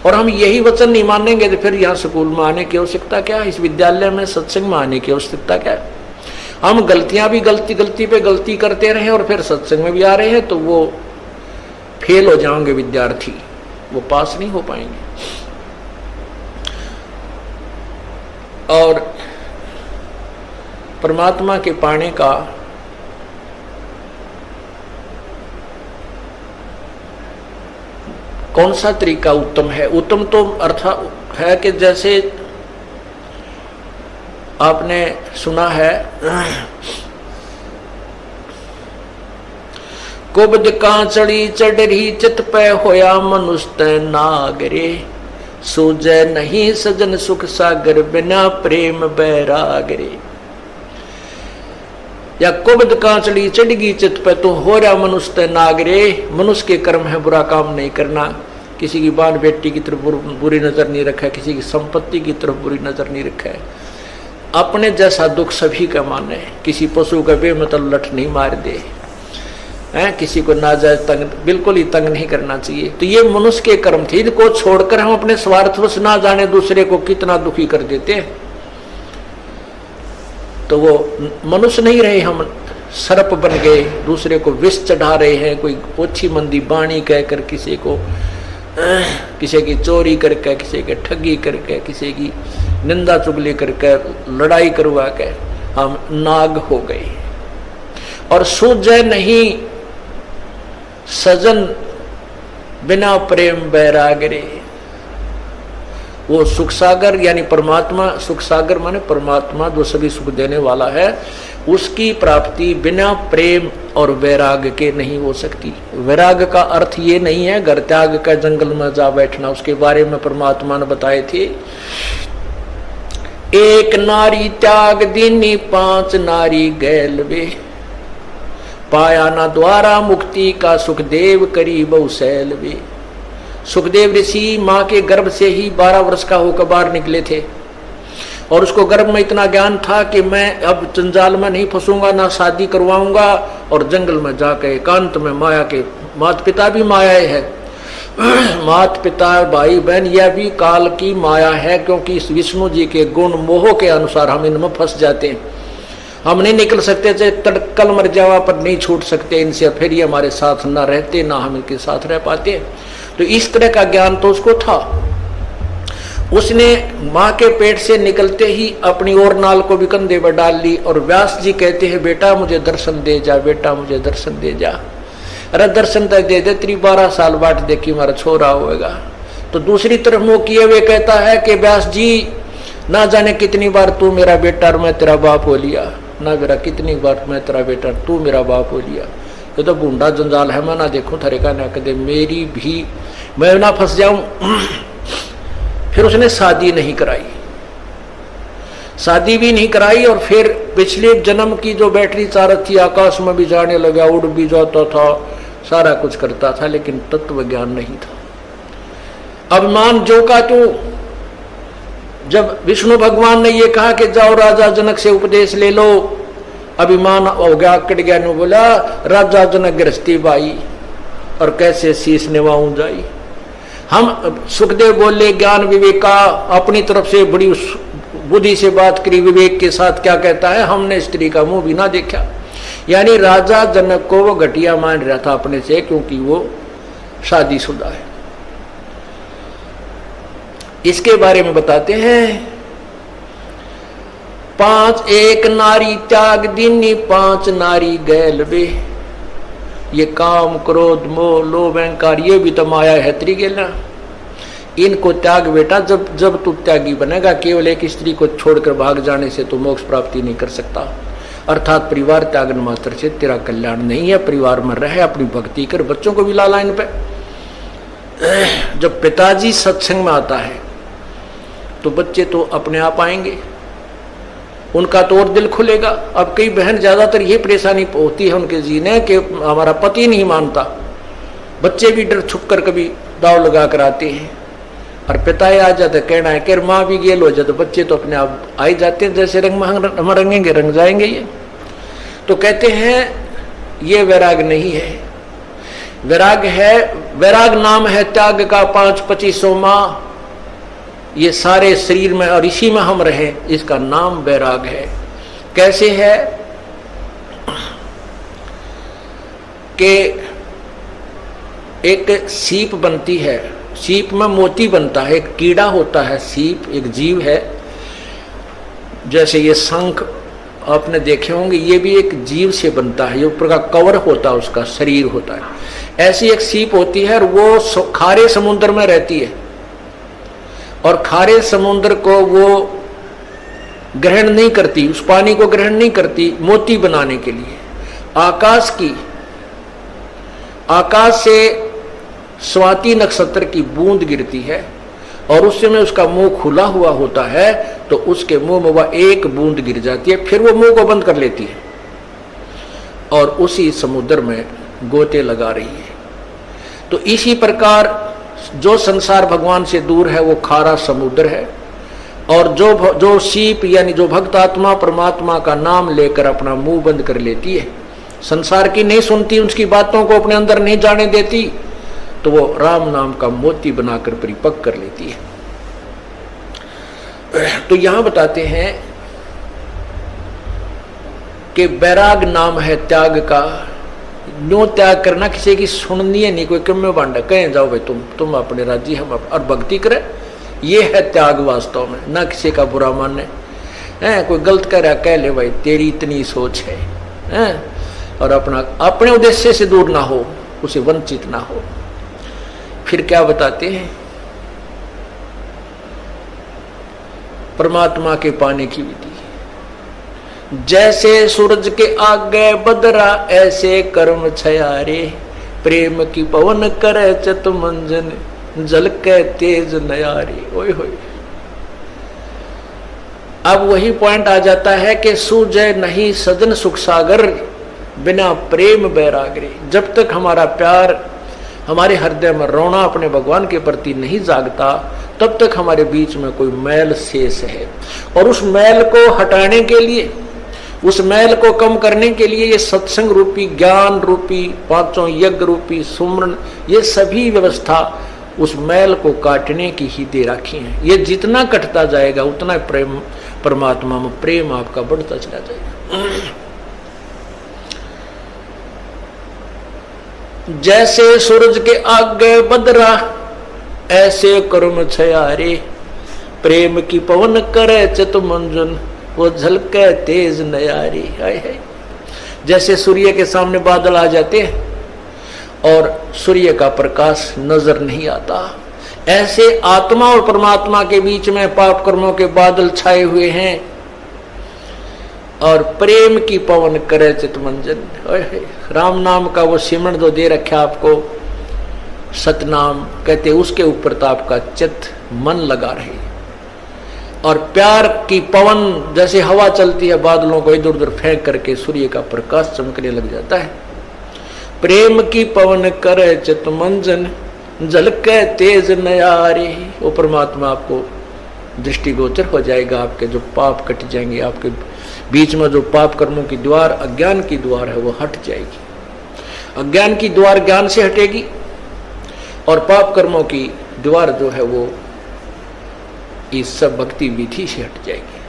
और हम यही वचन नहीं मानेंगे तो फिर यहाँ स्कूल में आने की आवश्यकता क्या है, इस विद्यालय में सत्संग में आने की आवश्यकता क्या है। हम गलतियां भी गलती पे गलती करते रहे और फिर सत्संग में भी आ रहे हैं तो वो फेल हो जाएंगे विद्यार्थी, वो पास नहीं हो पाएंगे। और परमात्मा के पाने का कौन सा तरीका उत्तम है? उत्तम तो अर्थ है कि जैसे आपने सुना है, कुबद कांचड़ी चढ़ी चित पे होया मनुष्य नागरे, सूझे नहीं सजन सुख सागर बिना प्रेम बैरागरे। या कुबद कांचड़ी चढ़गी चित पे तो हो रहा मनुष्य नागरे, मनुष्य के कर्म है बुरा काम नहीं करना, किसी की बाल बेटी की तरफ बुरी नजर नहीं रखा है, किसी की संपत्ति की तरफ बुरी नजर नहीं रखा है। अपने जैसा दुख सभी का माने, किसी पशु का बेमतलब लठ नहीं मार दे, किसी को नाजायज तंग बिल्कुल ही तंग नहीं करना चाहिए। तो ये मनुष्य के कर्म थे, इनको छोड़कर हम अपने स्वार्थवश ना जाने दूसरे को कितना दुखी कर देते हैं। तो वो मनुष्य नहीं रहे, हम सर्प बन गए, दूसरे को विष चढ़ा रहे हैं। कोई ओछी मंदी बाणी कहकर किसी को, किसी की चोरी करके, किसी के ठगी करके, किसी की निंदा चुगली करके, लड़ाई करवा के हम नाग हो गए। और सूझे नहीं सजन बिना प्रेम बैराग रे। वो सुख सागर यानी परमात्मा, सुख सागर माने परमात्मा जो सभी सुख देने वाला है, उसकी प्राप्ति बिना प्रेम और वैराग के नहीं हो सकती। वैराग का अर्थ ये नहीं है घर त्याग का जंगल में जा बैठना, उसके बारे में परमात्मा ने बताए थे। एक नारी त्याग दीनी 5 नारी गैल वे, पाया ना द्वारा मुक्ति का सुखदेव करी बहुशैल वे। सुखदेव ऋषि माँ के गर्भ से ही 12 वर्ष का होकर बाहर निकले थे और उसको गर्भ में इतना ज्ञान था कि मैं अब जंजाल में नहीं फंसूंगा, ना शादी करवाऊंगा, और जंगल में जाकर एकांत में माया के, माता पिता भी माया है, माता पिता भाई बहन यह भी काल की माया है, क्योंकि इस विष्णु जी के गुण मोह के अनुसार हम इनमें फंस जाते हैं। हम नहीं निकल सकते, चाहे तड़कल मर जावा पर नहीं छूट सकते इनसे, फिर ये हमारे साथ ना रहते ना हम इनके साथ रह पाते। तो इस तरह का ज्ञान तो उसको था। उसने माँ के पेट से निकलते ही अपनी और नाल को भी कंधे पर डाल ली और व्यास जी कहते हैं बेटा मुझे दर्शन दे जा, बेटा मुझे दर्शन दे जा। अरे दर्शन तक दे दे, तेरी 12 साल बाट देखी हमारा छोरा होएगा। तो दूसरी तरफ मुंह किए हुए कहता है कि व्यास जी ना जाने कितनी बार तू मेरा बेटा और मैं तेरा बाप हो लिया, ना मेरा कितनी बार मैं तेरा बेटा तू मेरा बाप हो लिया। ये तो बूंदा जंजाल है, मैं ना देखूं थरे का ना कदे मेरी भी, मैं ना फंस जाऊं। फिर उसने शादी नहीं कराई, शादी भी नहीं कराई, और फिर पिछले जन्म की जो बैटरी चारत थी आकाश में भी जाने लगा, उड़ भी जाता था, सारा कुछ करता था, लेकिन तत्व ज्ञान नहीं था। अभिमान जो का तू, जब विष्णु भगवान ने ये कहा कि जाओ राजा जनक से उपदेश ले लो, अभिमान हो गया, कट गया। ने बोला राजा जनक गृहस्थी बाई और कैसे शीश निभाऊं जाई। हम सुखदेव बोले ज्ञान विवेका, अपनी तरफ से बड़ी बुद्धि से बात करी, विवेक के साथ क्या कहता है, हमने स्त्री का मुंह भी ना देखा। यानी राजा जनक को वो घटिया मान रहा था अपने से, क्योंकि वो शादीशुदा है। इसके बारे में बताते हैं 5 एक नारी त्याग दीनी 5 नारी गैल बे। ये काम क्रोध मोह लोभ अहंकार ये भी तो माया है त्रिगेला, इनको त्याग बेटा। जब जब तू त्यागी बनेगा, केवल एक स्त्री को छोड़कर भाग जाने से तू मोक्ष प्राप्ति नहीं कर सकता। अर्थात परिवार त्यागन मात्र से तेरा कल्याण नहीं है। परिवार में रहे, अपनी भक्ति कर, बच्चों को भी ला लाइन पे। जब पिताजी सत्संग में आता है तो बच्चे तो अपने आप आएंगे, उनका तो और दिल खुलेगा। अब कई बहन ज्यादातर ये परेशानी होती है उनके जीने कि हमारा पति नहीं मानता, बच्चे भी डर छुप कर कभी दाव लगा कर आते हैं, और पिता आ जाते कहना है कि माँ भी गेल हो जाए, तो बच्चे तो अपने आप आ ही जाते हैं, जैसे रंग हम रंगेंगे रंग जाएंगे ये। तो कहते हैं ये वैराग नहीं है, वैराग है, वैराग नाम है त्याग का 5-25 माह, ये सारे शरीर में और इसी में हम रहे, इसका नाम वैराग है। कैसे है कि एक सीप बनती है, सीप में मोती बनता है, एक कीड़ा होता है, सीप एक जीव है। जैसे ये शंख आपने देखे होंगे, ये भी एक जीव से बनता है, ये ऊपर का कवर होता है, उसका शरीर होता है। ऐसी एक सीप होती है और वो खारे समुद्र में रहती है, और खारे समुद्र को वो ग्रहण नहीं करती, उस पानी को ग्रहण नहीं करती मोती बनाने के लिए। आकाश से स्वाति नक्षत्र की बूंद गिरती है और उस समय उसका मुंह खुला हुआ होता है, तो उसके मुंह में वह एक बूंद गिर जाती है, फिर वो मुंह को बंद कर लेती है और उसी समुद्र में गोते लगा रही है। तो इसी प्रकार जो संसार भगवान से दूर है वो खारा समुद्र है, और जो सीप यानी जो भक्त आत्मा परमात्मा का नाम लेकर अपना मुंह बंद कर लेती है, संसार की नहीं सुनती, उसकी बातों को अपने अंदर नहीं जाने देती, तो वो राम नाम का मोती बनाकर परिपक्व कर लेती है। तो यहां बताते हैं कि बैराग नाम है त्याग का। न्यो त्याग करना, किसी की सुननी है नहीं, कोई कम बांटा कहें जाओ भाई तुम अपने राज्य हम और भक्ति करें, ये है त्याग वास्तव में। ना किसी का बुरा माने, कोई गलत कह रहा कह ले भाई तेरी इतनी सोच है, और अपने उद्देश्य से दूर ना हो, उसे वंचित ना हो। फिर क्या बताते हैं, परमात्मा के पाने की विधि। जैसे सूरज के आगे बदरा ऐसे कर्म छयारे, प्रेम की पवन करे चत मंजन जल के तेज नयारे। ओए होए, अब वही पॉइंट आ जाता है कि सूझे नहीं सजन सुख सागर बिना प्रेम बैरागरे। जब तक हमारा प्यार हमारे हृदय में रोना अपने भगवान के प्रति नहीं जागता, तब तक हमारे बीच में कोई मैल शेष है। और उस मैल को हटाने के लिए, उस मैल को कम करने के लिए ये सत्संग रूपी, ज्ञान रूपी, पांचों यज्ञ रूपी, सुमरन, ये सभी व्यवस्था उस मैल को काटने की ही दे रखी है। ये जितना कटता जाएगा उतना प्रेम, परमात्मा में प्रेम आपका बढ़ता चला जाएगा। जैसे सूरज के आगे बदरा ऐसे कर्म छयारे, प्रेम की पवन करे चित मंजन वो झलके तेज नयारी। है जैसे सूर्य के सामने बादल आ जाते हैं और सूर्य का प्रकाश नजर नहीं आता, ऐसे आत्मा और परमात्मा के बीच में पाप कर्मों के बादल छाए हुए हैं, और प्रेम की पवन करे चितमंजन। राम नाम का वो सिमरण जो दे रखा आपको, सतनाम कहते, उसके ऊपर तो आपका चित मन लगा रहे। और प्यार की पवन जैसे हवा चलती है, बादलों को इधर उधर फेंक करके सूर्य का प्रकाश चमकने लग जाता है। प्रेम की पवन करे चितमंजन झलके तेज नयारे। वो परमात्मा आपको दृष्टिगोचर हो जाएगा, आपके जो पाप कट जाएंगे, आपके बीच में जो पाप कर्मों की द्वार, अज्ञान की द्वार है, वो हट जाएगी। अज्ञान की द्वार ज्ञान से हटेगी, और पाप कर्मों की द्वार जो है वो इस सब भक्ति विधि से हट जाएगी।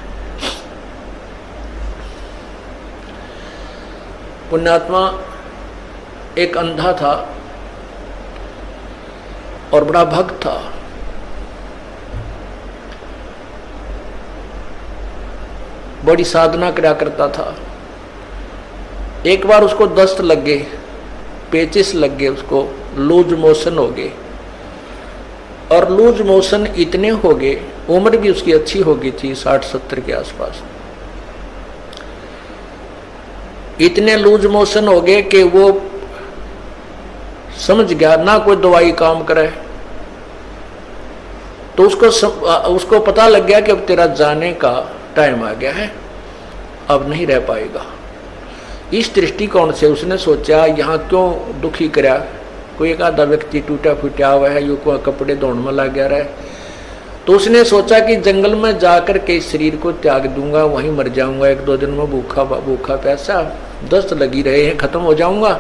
पुण्यात्मा एक अंधा था और बड़ा भक्त था। बड़ी साधना करा करता था। एक बार उसको दस्त लग गए, पेचिस लग गए, उसको लूज मोशन हो गए। और लूज मोशन इतने हो गए, उम्र भी उसकी अच्छी हो गई थी, 60-70 के आसपास। इतने लूज मोशन हो गए कि वो समझ गया ना कोई दवाई काम करे। तो उसको पता लग गया कि अब तेरा जाने का टाइम आ गया है, अब नहीं रह पाएगा। इस दृष्टिकोण से उसने सोचा यहाँ क्यों दुखी करा, कोई एक आधा व्यक्ति टूटा फूटा हुआ है, यू को कपड़े धोने में लग गया रहे। तो उसने सोचा कि जंगल में जाकर के इस शरीर को त्याग दूंगा, वहीं मर जाऊंगा, 1-2 दिन में भूखा प्यासा, दस्त लगी रहे हैं, खत्म हो जाऊंगा,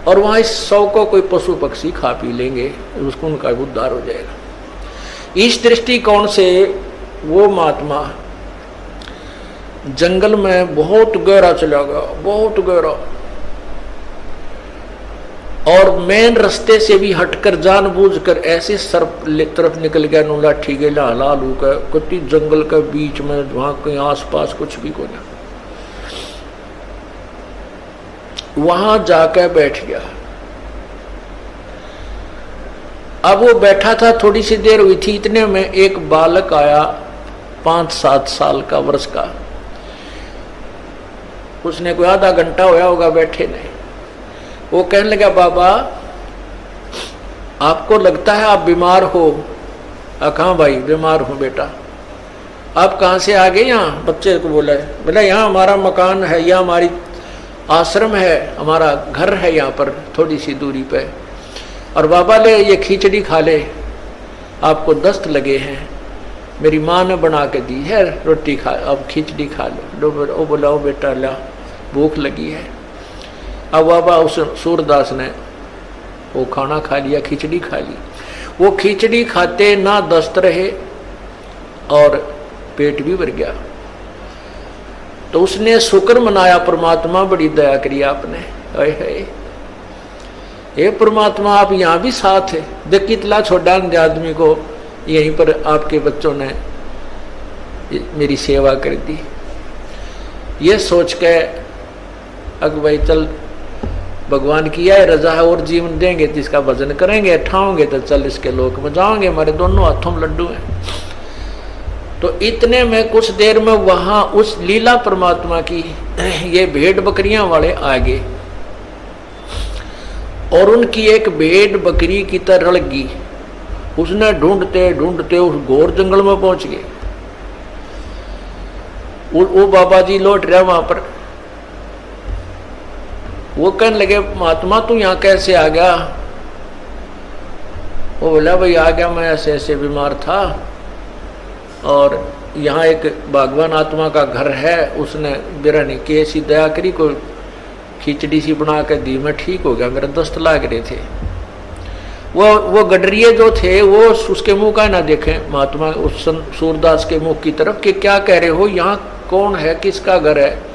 और वहां इस शव को कोई पशु पक्षी खा पी लेंगे, उसको उनका उद्धार हो जाएगा। इस दृष्टिकोण से वो महात्मा जंगल में बहुत गहरा चला गया, बहुत गहरा, और मेन रास्ते से भी हटकर जानबूझकर ऐसे सर्प तरफ निकल गया, नो लाठी के लालू का कति जंगल के बीच में, वहां कहीं आसपास कुछ भी को ना, वहां जाकर बैठ गया। अब वो बैठा था, थोड़ी सी देर हुई थी, इतने में एक बालक आया 5-7 साल का, वर्ष का। उसने कोई आधा घंटा होया होगा बैठे ने। वो कहने लगा, बाबा आपको लगता है आप बीमार हो? कहाँ भाई बीमार हूं बेटा। आप कहाँ से आ गए? यहाँ बच्चे को बोला है। बोला यहाँ हमारा मकान है, यहाँ हमारी आश्रम है, हमारा घर है यहाँ पर थोड़ी सी दूरी पे, और बाबा ले ये खिचड़ी खा ले, आपको दस्त लगे हैं, मेरी माँ ने बना के दी है रोटी, खा अब खिचड़ी खा लो। वो बोला ओ बेटा ला भूख लगी है। अब बाबा उस सूरदास ने वो खाना खा लिया, खिचड़ी खा ली। वो खिचड़ी खाते ना दस्त रहे और पेट भी भर गया। तो उसने शुक्र मनाया, परमात्मा बड़ी दया करी आपने, हे परमात्मा आप यहाँ भी साथ है। देख कितना छोटा आदमी को यहीं पर आपके बच्चों ने मेरी सेवा कर दी। ये सोच के अग भाई चल भगवान की है रजा है और जीवन देंगे तो इसका भजन करेंगे, ठाओगे तो चल इसके लोक में जाओगे, हमारे दोनों हाथों में लड्डू हैं। तो इतने में कुछ देर में वहां उस लीला परमात्मा की ये भेड़ बकरियां वाले आ गए और उनकी एक भेड़ बकरी की तरह लगी। उसने ढूंढते ढूंढते उस घोर जंगल में पहुंच गए। वो बाबा जी लौट रहा वहां पर। वो कहने लगे महात्मा तू यहाँ कैसे आ गया? वो बोला भाई आ गया, मैं ऐसे ऐसे बीमार था और यहाँ एक भगवान आत्मा का घर है, उसने बिरानी की ऐसी दया करी, कोई खिचड़ी सी बना के दी, मैं ठीक हो गया, मेरे दस्त लाग रहे थे। वो गडरिये जो थे वो उसके मुंह का ना देखें महात्मा, उस सूरदास के मुंह की तरफ कि क्या कह रहे हो, यहाँ कौन है, किसका घर है।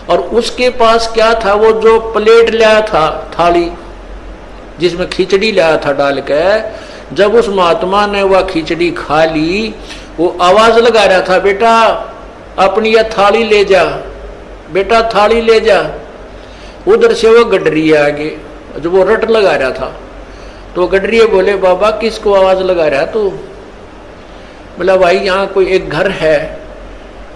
और उसके पास क्या था, वो जो प्लेट लाया था, थाली जिसमें खिचड़ी लाया था डाल के, जब उस महात्मा ने वह खिचड़ी खा ली, वो आवाज लगा रहा था बेटा अपनी यह थाली ले जा, बेटा थाली ले जा। उधर से वो गडरिये आगे जो वो रट लगा रहा था, तो गडरिये बोले बाबा किसको आवाज लगा रहा तू? बोला भाई यहाँ कोई एक घर है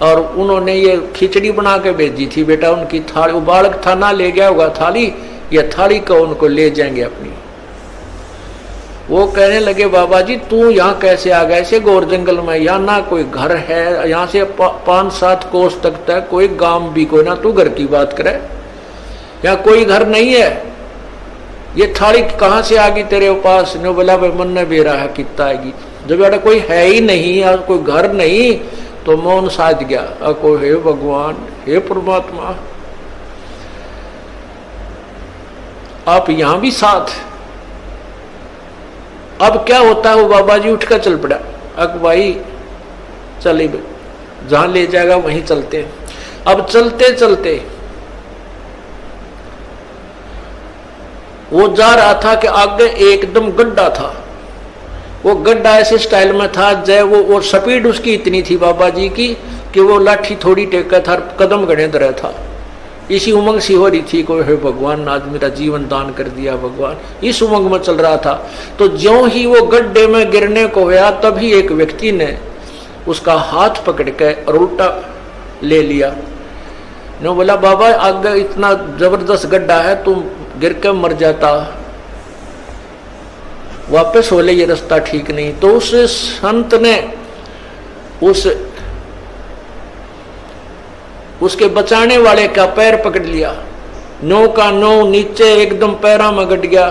और उन्होंने ये खिचड़ी बना के भेजी थी बेटा, उनकी थाली, वो बालक था ना ले गया होगा थाली, ये थाली को उनको ले जाएंगे अपनी। वो कहने लगे बाबा जी तू यहाँ कैसे आ गया ऐसे घोर जंगल में, यहाँ ना कोई घर है, यहाँ से 5-7 कोस तक है, कोई गांव भी कोई ना, तू घर की बात करे, यहाँ कोई घर नहीं है, ये थाली कहाँ से आ गई तेरे पास? ने बोला भाई मन ने बेरा है कितना आएगी, जब बेटा कोई है ही नहीं और कोई घर नहीं तो मौन साध गया। को हे भगवान, हे परमात्मा आप यहां भी साथ। अब क्या होता है, वो बाबा जी उठकर चल पड़ा, अक भाई चले जहां ले जाएगा वहीं चलते। अब चलते चलते वो जा रहा था कि आगे एकदम गड्ढा था, वो गड्ढा ऐसे स्टाइल में था जय वो स्पीड उसकी इतनी थी बाबा जी की कि वो लाठी थोड़ी टेका था, कदम गणे दर था। इसी उमंग सी हो रही थी, कोई हे भगवान आज मेरा जीवन दान कर दिया भगवान, इस उमंग में चल रहा था। तो ज्यों ही वो गड्ढे में गिरने को हुआ तभी एक व्यक्ति ने उसका हाथ पकड़ के और उल्टा ले लिया। ने बोला बाबा आगे इतना जबरदस्त गड्ढा है, तुम गिर के मर जाता, वापस हो ले, ये रास्ता ठीक नहीं। तो उस संत ने उसके बचाने वाले का पैर पकड़ लिया, नो का नो नीचे एकदम पैरा में गट गया।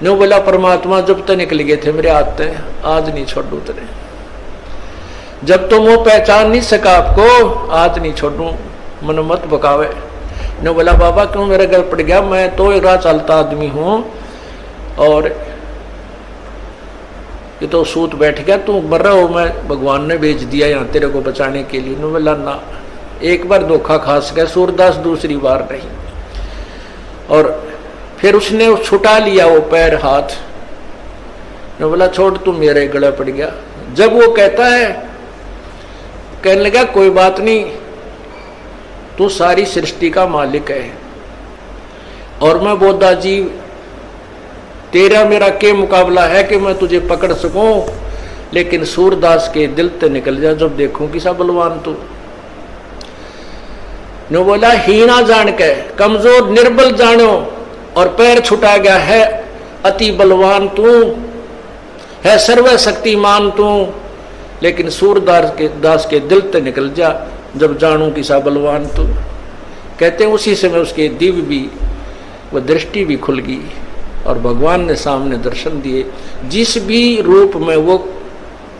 नो बोला परमात्मा जब तक निकल गए थे मेरे हाथ से, आज नहीं छोड़ू तेरे, जब तुम वो पहचान नहीं सका आपको आज नहीं छोड़ू, मन मत बकावे। नो बोला बाबा क्यों मेरा गल पड़ गया, मैं तो एक राह चलता आदमी हूं और ये तो सूत बैठ गया, तू मर रहा हो, मैं भगवान ने भेज दिया यहाँ तेरे को बचाने के लिए। नो बोला ना, एक बार धोखा खा सका सूरदास, दूसरी बार नहीं। और फिर उसने छुटा लिया वो पैर हाथ, नो बोला छोड़ तू मेरे गले पड़ गया। जब वो कहता है, कहने लगा कोई बात नहीं, तू सारी सृष्टि का मालिक है और मैं बोधा जीव, तेरा मेरा के मुकाबला है कि मैं तुझे पकड़ सकूं, लेकिन सूरदास के दिल ते निकल जा जब देखूं कि सा बलवान तू। नो बोला हीना जान के कमजोर निर्बल जानो और पैर छुटा गया है, अति बलवान तू है, सर्वशक्तिमान तू, लेकिन सूरदास के दिल ते निकल जा जब जानू कि सा बलवान तू। कहते हैं उसी समय उसके दिव्य भी, वो दृष्टि भी खुल गई और भगवान ने सामने दर्शन दिए, जिस भी रूप में वो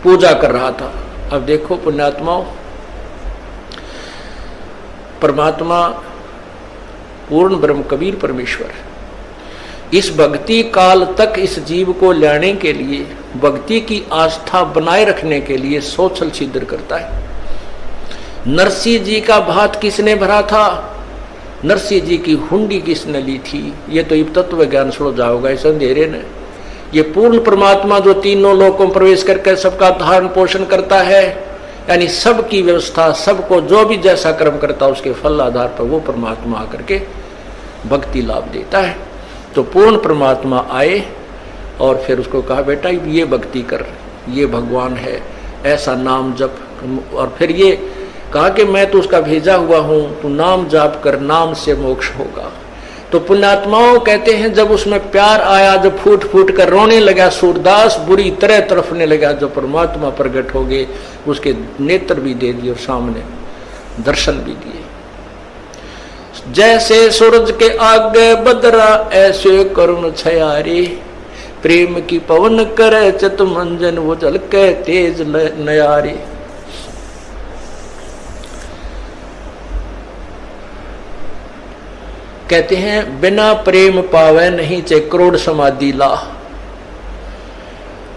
पूजा कर रहा था। अब देखो पुण्यात्माओं, परमात्मा पूर्ण ब्रह्म कबीर परमेश्वर, इस भक्ति काल तक इस जीव को लाने के लिए, भक्ति की आस्था बनाए रखने के लिए सोचल छिद्र करता है। नरसिंह जी का भात किसने भरा था? नरसिंह जी की हुंडी किसने ली थी? ये तो तत्व ज्ञान सुन जाओगा इस अंधेरे ने। ये पूर्ण परमात्मा जो तीनों लोकों में प्रवेश करके सबका धारण पोषण करता है, यानी सबकी व्यवस्था, सबको जो भी जैसा कर्म करता है उसके फल आधार पर वो परमात्मा आकर के भक्ति लाभ देता है। तो पूर्ण परमात्मा आए और फिर उसको कहा बेटा ये भक्ति कर, ये भगवान है, ऐसा नाम जप। और फिर ये कहा कि मैं तो उसका भेजा हुआ हूं, तू नाम जाप कर, नाम से मोक्ष होगा। तो पुण्यात्माओं कहते हैं जब उसमें प्यार आया, जब फूट फूट कर रोने लगा सूरदास, बुरी तरह तरफने लगा, जो परमात्मा प्रकट हो गए, उसके नेत्र भी दे दिए और सामने दर्शन भी दिए। जैसे सूरज के आगे बदरा ऐसे करुण छयारे, प्रेम की पवन करे चित मंजन वो झलके तेज नयारे। कहते हैं बिना प्रेम पावे नहीं चाहे करोड़ समाधि ला।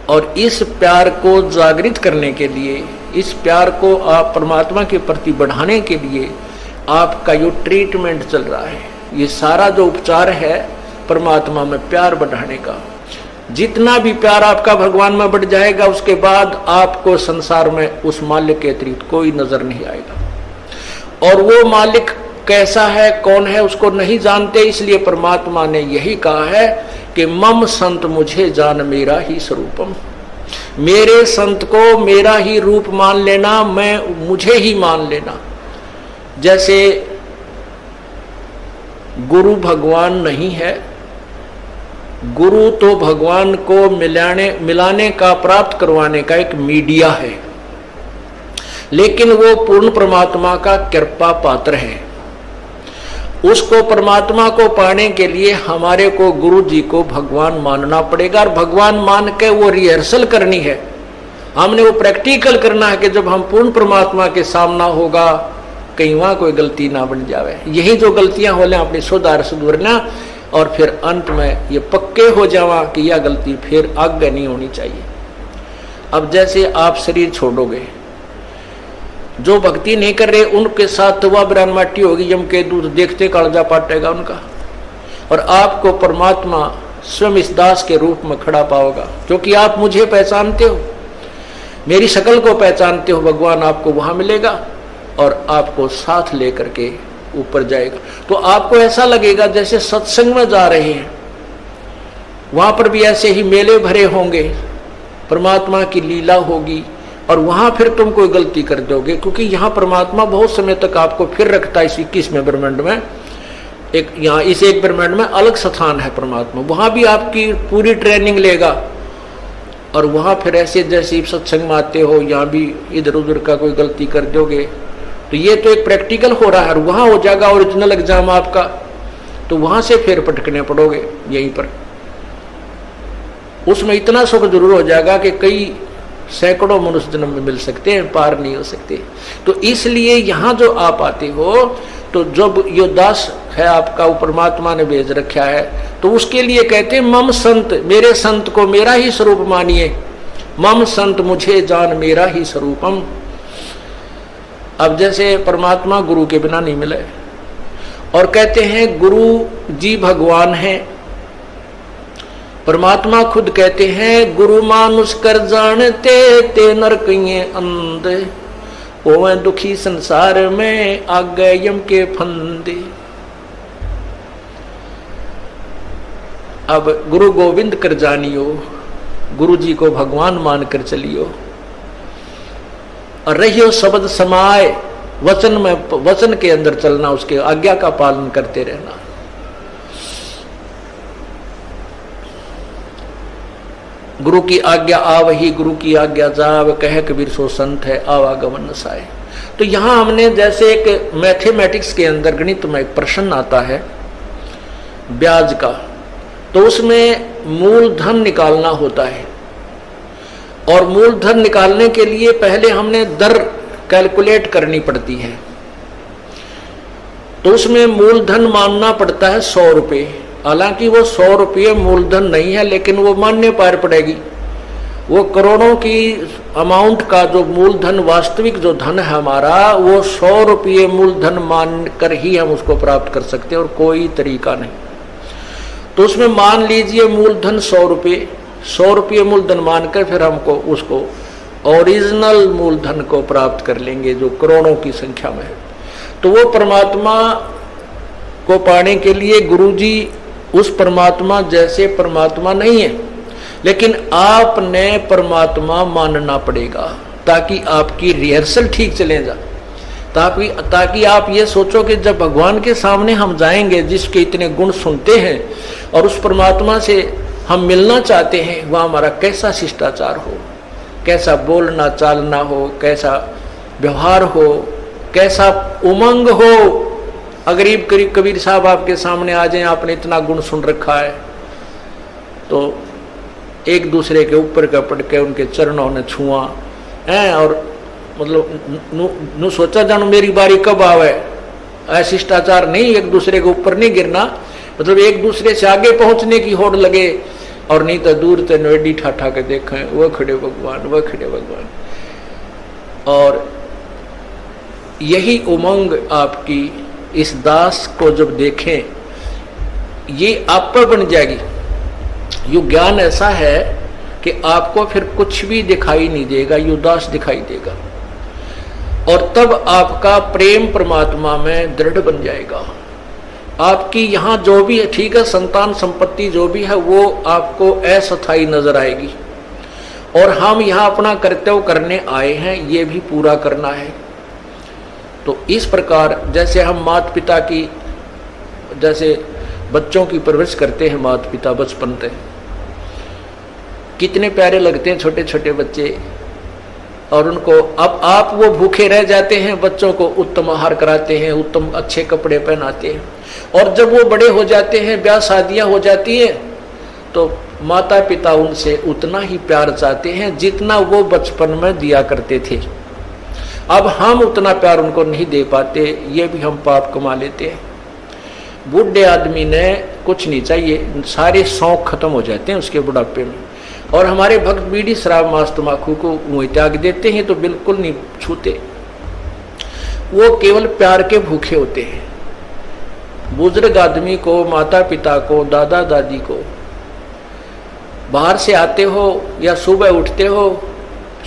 और इस प्यार को जागृत करने के लिए, इस प्यार को आप परमात्मा के प्रति बढ़ाने के लिए आपका जो ट्रीटमेंट चल रहा है, ये सारा जो उपचार है परमात्मा में प्यार बढ़ाने का। जितना भी प्यार आपका भगवान में बढ़ जाएगा, उसके बाद आपको संसार में उस मालिक के अतिरिक्त कोई नजर नहीं आएगा। और वो मालिक कैसा है, कौन है, उसको नहीं जानते। इसलिए परमात्मा ने यही कहा है कि मम संत मुझे जान मेरा ही स्वरूपम। मेरे संत को मेरा ही रूप मान लेना, मैं मुझे ही मान लेना। जैसे गुरु भगवान नहीं है, गुरु तो भगवान को मिलाने का, प्राप्त करवाने का एक मीडिया है, लेकिन वो पूर्ण परमात्मा का कृपा पात्र है। उसको परमात्मा को पाने के लिए हमारे को गुरु जी को भगवान मानना पड़ेगा। और भगवान मान के वो रिहर्सल करनी है, हमने वो प्रैक्टिकल करना है कि जब हम पूर्ण परमात्मा के सामना होगा कहीं वहां कोई गलती ना बन जावे। यही जो गलतियां हो लें अपनी सुधारना, और फिर अंत में ये पक्के हो जावा कि यह गलती फिर आगे नहीं होनी चाहिए। अब जैसे आप शरीर छोड़ोगे, जो भक्ति नहीं कर रहे उनके साथ तो वह ब्राह्मण माटी होगी, यम के दूध देखते कालजा पाटेगा उनका। और आपको परमात्मा स्वयं इस दास के रूप में खड़ा पाओगा, क्योंकि आप मुझे पहचानते हो, मेरी शक्ल को पहचानते हो। भगवान आपको वहां मिलेगा और आपको साथ लेकर के ऊपर जाएगा। तो आपको ऐसा लगेगा जैसे सत्संग में जा रहे हैं। वहां पर भी ऐसे ही मेले भरे होंगे, परमात्मा की लीला होगी, और वहां फिर तुम कोई गलती कर दोगे, क्योंकि यहाँ परमात्मा बहुत समय तक आपको फिर रखता है। इस 21वें ब्रह्मांड में एक, यहाँ इस एक ब्रह्मांड में अलग स्थान है परमात्मा, वहां भी आपकी पूरी ट्रेनिंग लेगा। और वहां फिर ऐसे जैसे सत्संग में आते हो, यहाँ भी इधर उधर का कोई गलती कर दोगे तो ये तो एक प्रैक्टिकल हो रहा है, और वहां हो जाएगा ओरिजिनल एग्जाम आपका, तो वहां से फिर पटकने पड़ोगे यहीं पर। उसमें इतना सुख जरूर हो जाएगा कि कई सैकड़ों मनुष्य जन्म में मिल सकते हैं, पार नहीं हो सकते। तो इसलिए यहां जो आप आते हो, तो जब यो दास है आपका, वो परमात्मा ने भेज रखा है, तो उसके लिए कहते हैं मम संत, मेरे संत को मेरा ही स्वरूप मानिए। मम संत मुझे जान मेरा ही स्वरूपम। अब जैसे परमात्मा गुरु के बिना नहीं मिले, और कहते हैं गुरु जी भगवान है। परमात्मा खुद कहते हैं गुरु मानुष कर जानते ते नरकिये अंधे, ओवे दुखी संसार में आगे यम के फंदे। अब गुरु गोविंद कर जानियो, गुरु जी को भगवान मानकर चलियो, और रहियो शब्द समाए, वचन में, वचन के अंदर चलना, उसके आज्ञा का पालन करते रहना। गुरु की आज्ञा आवही, गुरु की आज्ञा जाव, कह कबीर सो संत है आवागमन नसाए। तो यहां हमने जैसे एक मैथमेटिक्स के अंदर गणित में एक प्रश्न आता है ब्याज का, तो उसमें मूलधन निकालना होता है, और मूलधन निकालने के लिए पहले हमने दर कैलकुलेट करनी पड़ती है। तो उसमें मूलधन मानना पड़ता है 100 रुपये। हालांकि वो 100 रुपये मूलधन नहीं है, लेकिन वो मान्य पार पड़ेगी। वो करोड़ों की अमाउंट का जो मूलधन, वास्तविक जो धन है हमारा, वो 100 रुपये मूलधन मानकर ही हम उसको प्राप्त कर सकते हैं, और कोई तरीका नहीं। तो उसमें मान लीजिए मूलधन 100 रुपये, 100 रुपये मूलधन मानकर फिर हमको उसको ओरिजिनल मूलधन को प्राप्त कर लेंगे जो करोड़ों की संख्या में है। तो वो परमात्मा को पाने के लिए गुरुजी उस परमात्मा जैसे परमात्मा नहीं है, लेकिन आपने परमात्मा मानना पड़ेगा ताकि आपकी रिहर्सल ठीक चले जा, ताकि आप ये सोचो कि जब भगवान के सामने हम जाएंगे, जिसके इतने गुण सुनते हैं, और उस परमात्मा से हम मिलना चाहते हैं, वह हमारा कैसा शिष्टाचार हो, कैसा बोलना चालना हो, कैसा व्यवहार हो, कैसा उमंग हो। अगरीब करीब कबीर साहब आपके सामने आ जाए, आपने इतना गुण सुन रखा है, तो एक दूसरे के ऊपर का पड़ के उनके चरणों ने छुआ है, और मतलब नु सोचा जानो मेरी बारी कब आवे। शिष्टाचार नहीं, एक दूसरे के ऊपर नहीं गिरना, मतलब एक दूसरे से आगे पहुंचने की होड़ लगे, और नहीं तो दूर से नोडी ठाठा के देखें वह खड़े भगवान, वह खड़े भगवान। और यही उमंग आपकी इस दास को जब देखें, ये आप पर बन जाएगी। यू ज्ञान ऐसा है कि आपको फिर कुछ भी दिखाई नहीं देगा, यू दास दिखाई देगा, और तब आपका प्रेम परमात्मा में दृढ़ बन जाएगा। आपकी यहाँ जो भी है, ठीक है, संतान संपत्ति जो भी है वो आपको अस्थायी नजर आएगी, और हम यहाँ अपना कर्तव्य करने आए हैं, ये भी पूरा करना है। तो इस प्रकार जैसे हम माता पिता की, जैसे बच्चों की परवरिश करते हैं माता पिता बचपन से, कितने प्यारे लगते हैं छोटे छोटे बच्चे, और उनको अब आप वो भूखे रह जाते हैं, बच्चों को उत्तम आहार कराते हैं, उत्तम अच्छे कपड़े पहनाते हैं, और जब वो बड़े हो जाते हैं, ब्याह शादियां हो जाती हैं, तो माता पिता उनसे उतना ही प्यार चाहते हैं जितना वो बचपन में दिया करते थे। अब हम उतना प्यार उनको नहीं दे पाते, ये भी हम पाप कमा लेते हैं। बूढ़े आदमी ने कुछ नहीं चाहिए, सारे शौक खत्म हो जाते हैं उसके बुढ़ापे में, और हमारे भक्त बीड़ी शराब मांस तंबाकू को मुँह त्याग देते हैं, तो बिल्कुल नहीं छूते, वो केवल प्यार के भूखे होते हैं। बुजुर्ग आदमी को, माता पिता को, दादा दादी को, बाहर से आते हो या सुबह उठते हो,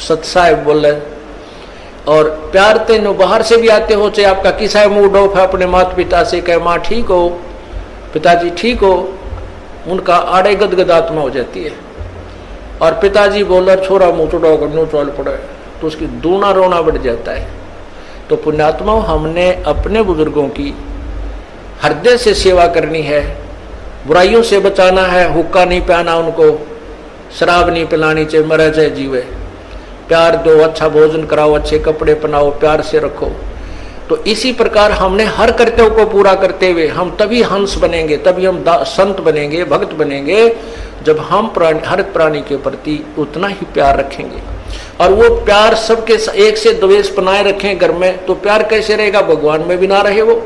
सत्साहेब बोले, और प्यार तेनो बाहर से भी आते हो, चाहे आपका किसा मूड ऑफ है, अपने माता पिता से कहे माँ ठीक हो, पिताजी ठीक हो, उनका आड़े गदगद आत्मा हो जाती है, और पिताजी बोला छोरा मुँह चुड़ाओ करनो चल पड़े, तो उसकी दूना रोना बढ़ जाता है। तो पुण्यात्माओं, हमने अपने बुजुर्गों की हृदय से सेवा करनी है, बुराइयों से बचाना है, हुक्का नहीं पिलाना उनको, शराब नहीं पिलानी, चाहे मरे चाहे जीवे, प्यार दो, अच्छा भोजन कराओ, अच्छे कपड़े पहनाओ, प्यार से रखो। तो इसी प्रकार हमने हर कर्तव्य को पूरा करते हुए हम तभी हंस बनेंगे, तभी हम संत बनेंगे, भक्त बनेंगे, जब हम हर प्राणी के प्रति उतना ही प्यार रखेंगे। और वो प्यार सबके एक से द्वेष बनाए रखें घर में, तो प्यार कैसे रहेगा, भगवान में भी ना रहे वो।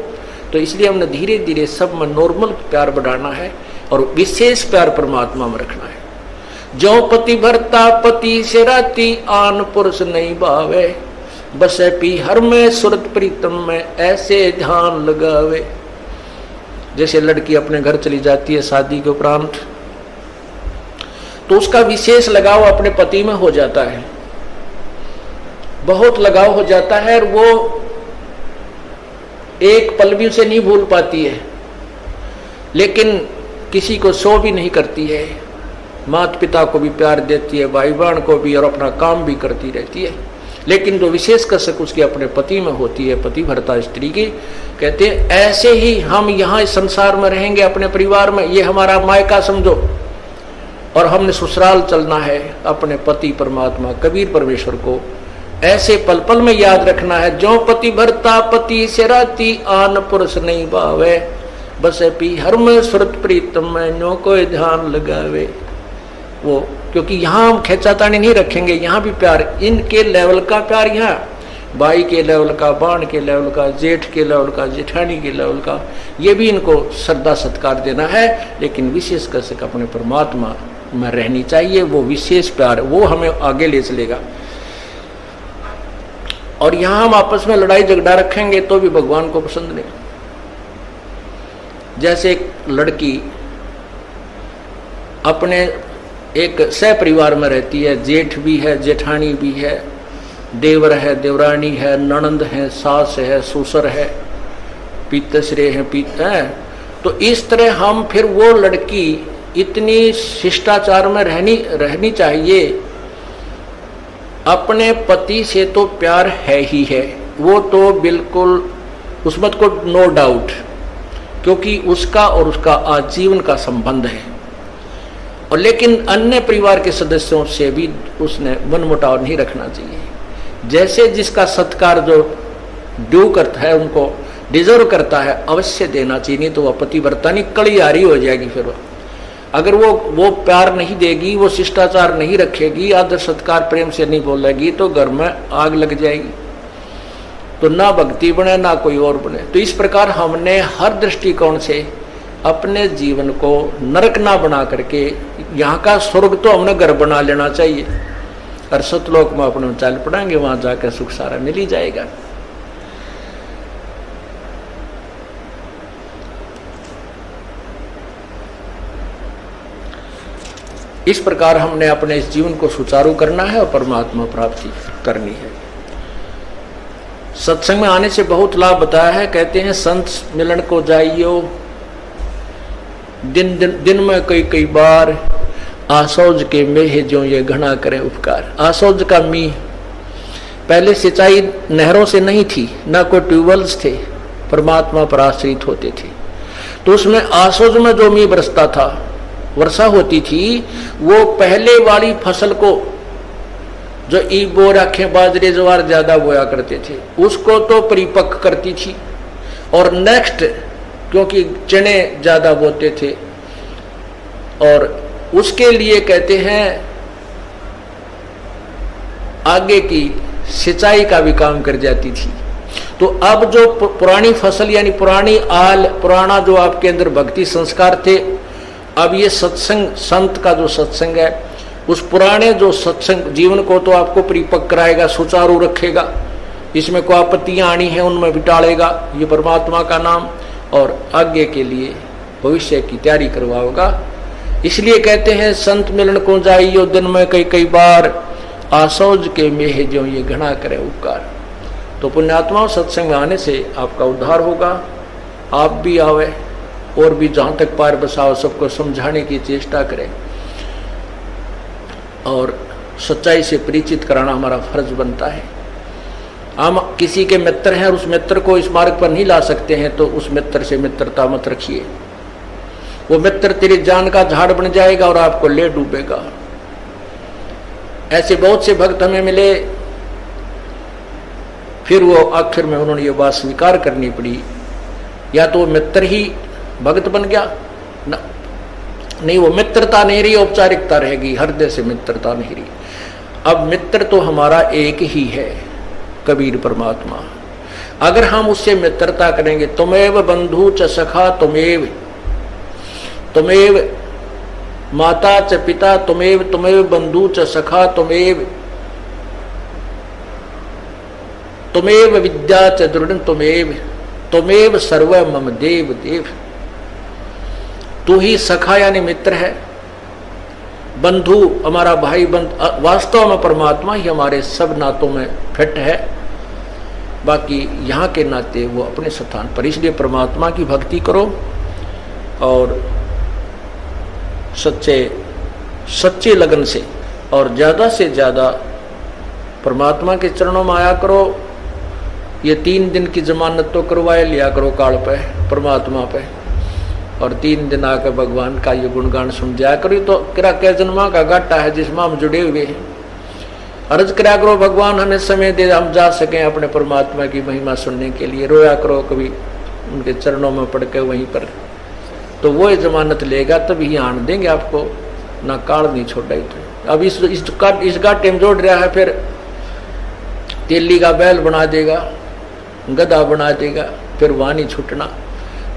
तो इसलिए हमने धीरे धीरे सब में नॉर्मल प्यार बढ़ाना है, और विशेष प्यार परमात्मा में रखना है। जो पति भरता पति से राती, आन पुरुष नहीं भावे, बसे पी हर में सुरत प्रीतम में, ऐसे ध्यान लगावे। जैसे लड़की अपने घर चली जाती है शादी के उपरांत, तो उसका विशेष लगाव अपने पति में हो जाता है, बहुत लगाव हो जाता है, और वो एक पल भी उसे नहीं भूल पाती है, लेकिन किसी को सो भी नहीं करती है, माता पिता को भी प्यार देती है, भाई बहन को भी, और अपना काम भी करती रहती है। लेकिन जो विशेष कसक उसके अपने पति में होती है, पति भरता स्त्री की, कहते हैं ऐसे ही हम यहाँ इस संसार में रहेंगे, अपने परिवार में, ये हमारा मायका समझो, और हमने ससुराल चलना है, अपने पति परमात्मा कबीर परमेश्वर को ऐसे पल पल में याद रखना है। जो पति भरता पति से राती, आन पुरुष नहीं भावे, बस पी हर में सुरत प्रीतम में नो कोई ध्यान लगावे। वो क्योंकि यहाँ हम खेचातानी नहीं रखेंगे, यहाँ भी प्यार इनके लेवल का प्यार, यहाँ भाई के लेवल का, बाण के लेवल का, जेठ के लेवल का, जेठानी के लेवल का, ये भी इनको श्रद्धा सत्कार देना है। लेकिन विशेष कर से अपने परमात्मा में रहनी चाहिए वो विशेष प्यार, वो हमें आगे ले चलेगा। और यहां हम आपस में लड़ाई झगड़ा रखेंगे तो भी भगवान को पसंद नहीं। जैसे एक लड़की अपने एक सह परिवार में रहती है, जेठ भी है, जेठानी भी है, देवर है, देवरानी है, ननंद है, सास है, ससुर है, पितश्रे है, तो इस तरह हम फिर वो लड़की इतनी शिष्टाचार में रहनी चाहिए। अपने पति से तो प्यार है ही है, वो तो बिल्कुल उसमें को नो डाउट, क्योंकि उसका और उसका आजीवन का संबंध है। और लेकिन अन्य परिवार के सदस्यों से भी उसने मनमुटाव नहीं रखना चाहिए। जैसे जिसका सत्कार जो ड्यू करता है, उनको डिजर्व करता है, अवश्य देना चाहिए, नहीं तो वह पतिव्रता नहीं कलियारी हो जाएगी। फिर अगर वो प्यार नहीं देगी, वो शिष्टाचार नहीं रखेगी, आदर सत्कार प्रेम से नहीं बोलेगी, तो घर में आग लग जाएगी, तो ना भक्ति बने ना कोई और बने। तो इस प्रकार हमने हर दृष्टिकोण से अपने जीवन को नरक ना बना करके यहाँ का स्वर्ग तो हमने घर बना लेना चाहिए, और सतलोक में अपने चल पड़ेंगे, वहां जाकर सुख सारा मिल ही जाएगा। इस प्रकार हमने अपने इस जीवन को सुचारू करना है और परमात्मा प्राप्ति करनी है। सत्संग में आने से बहुत लाभ बताया है। कहते हैं संत मिलन को जाइयो, दिन में कई बार, आसौज के मेह जो ये घना करे उपकार। आसौज का मीह, पहले सिंचाई नहरों से नहीं थी, ना कोई ट्यूबवेल्स थे, परमात्मा पर आश्रित होते थे। तो उसमें आसौज में जो मीह बरसता था, वर्षा होती थी, वो पहले वाली फसल को जो ईबो राखें बाजरे ज्वार ज्यादा बोया करते थे, उसको तो परिपक्व करती थी। और नेक्स्ट, क्योंकि चने ज्यादा बोते थे, और उसके लिए कहते हैं आगे की सिंचाई का भी काम कर जाती थी। तो अब जो पुरानी फसल यानी पुरानी आल, पुराना जो आपके अंदर भक्ति संस्कार थे, अब ये सत्संग, संत का जो सत्संग है, उस पुराने जो सत्संग जीवन को तो आपको परिपक्व कराएगा, सुचारू रखेगा, इसमें कोई आपत्तियां आनी है उनमें बिटालेगा ये परमात्मा का नाम, और आगे के लिए भविष्य की तैयारी करवाओगा। इसलिए कहते हैं संत मिलन को जाइयो, दिन में कई बार, आसौज के मेह जो ये घना करे उपकार। तो पुण्यात्माओं, सत्संग में आने से आपका उद्धार होगा। आप भी आवे और भी जहां तक पार बसाओ, सबको समझाने की चेष्टा करें, और सच्चाई से परिचित कराना हमारा फर्ज बनता है। हम किसी के मित्र हैं और उस मित्र को इस मार्ग पर नहीं ला सकते हैं, तो उस मित्र से मित्रता मत रखिए। वो मित्र तेरी जान का झाड़ बन जाएगा और आपको ले डूबेगा। ऐसे बहुत से भक्त हमें मिले, फिर वो आखिर में उन्होंने ये बात स्वीकार करनी पड़ी, या तो वो मित्र ही भक्त बन गया ना, नहीं, वो मित्रता नहीं रही, औपचारिकता रहेगी, हृदय से मित्रता नहीं रही। अब मित्र तो हमारा एक ही है, कबीर परमात्मा। अगर हम उससे मित्रता करेंगे, तुमेव बंधु च सखा तुमेव, तुमेव माता च पिता तुमेव, तुमेव बंधु च सखा तुमेव, तुमेव विद्या च दृढ़ तुमेव, तुमेव सर्व मम देव देव। तू ही सखा यानी मित्र है, बंधु हमारा भाई बंध, वास्तव में परमात्मा ही हमारे सब नातों में फिट है, बाकी यहाँ के नाते वो अपने स्थान पर। इसलिए परमात्मा की भक्ति करो और सच्चे लगन से और ज़्यादा से ज़्यादा परमात्मा के चरणों में आया करो। ये 3 दिन की जमानत तो करवाए लिया करो काल पे, परमात्मा पे, और 3 दिन आकर भगवान का ये गुणगान सुन जाया करो। तो किरा के जन्मा का घाटा है जिसमें हम जुड़े हुए हैं। अर्ज करा करो भगवान हमें समय दे, हम जा सकें अपने परमात्मा की महिमा सुनने के लिए। रोया करो कभी उनके चरणों में पड़ के, वहीं पर तो वो जमानत लेगा तभी आन देंगे आपको, ना काल नहीं छोड़ा। तो अब इसका टेम जोड़ रहा है, फिर तेली का बैल बना देगा, गधा बना देगा, फिर वहां नहीं छूटना।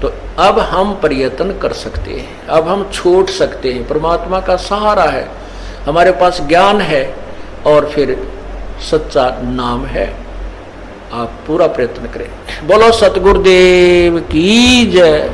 तो अब हम प्रयत्न कर सकते हैं, अब हम छोड़ सकते हैं। परमात्मा का सहारा है, हमारे पास ज्ञान है और फिर सच्चा नाम है। आप पूरा प्रयत्न करें। बोलो सतगुरुदेव की जय।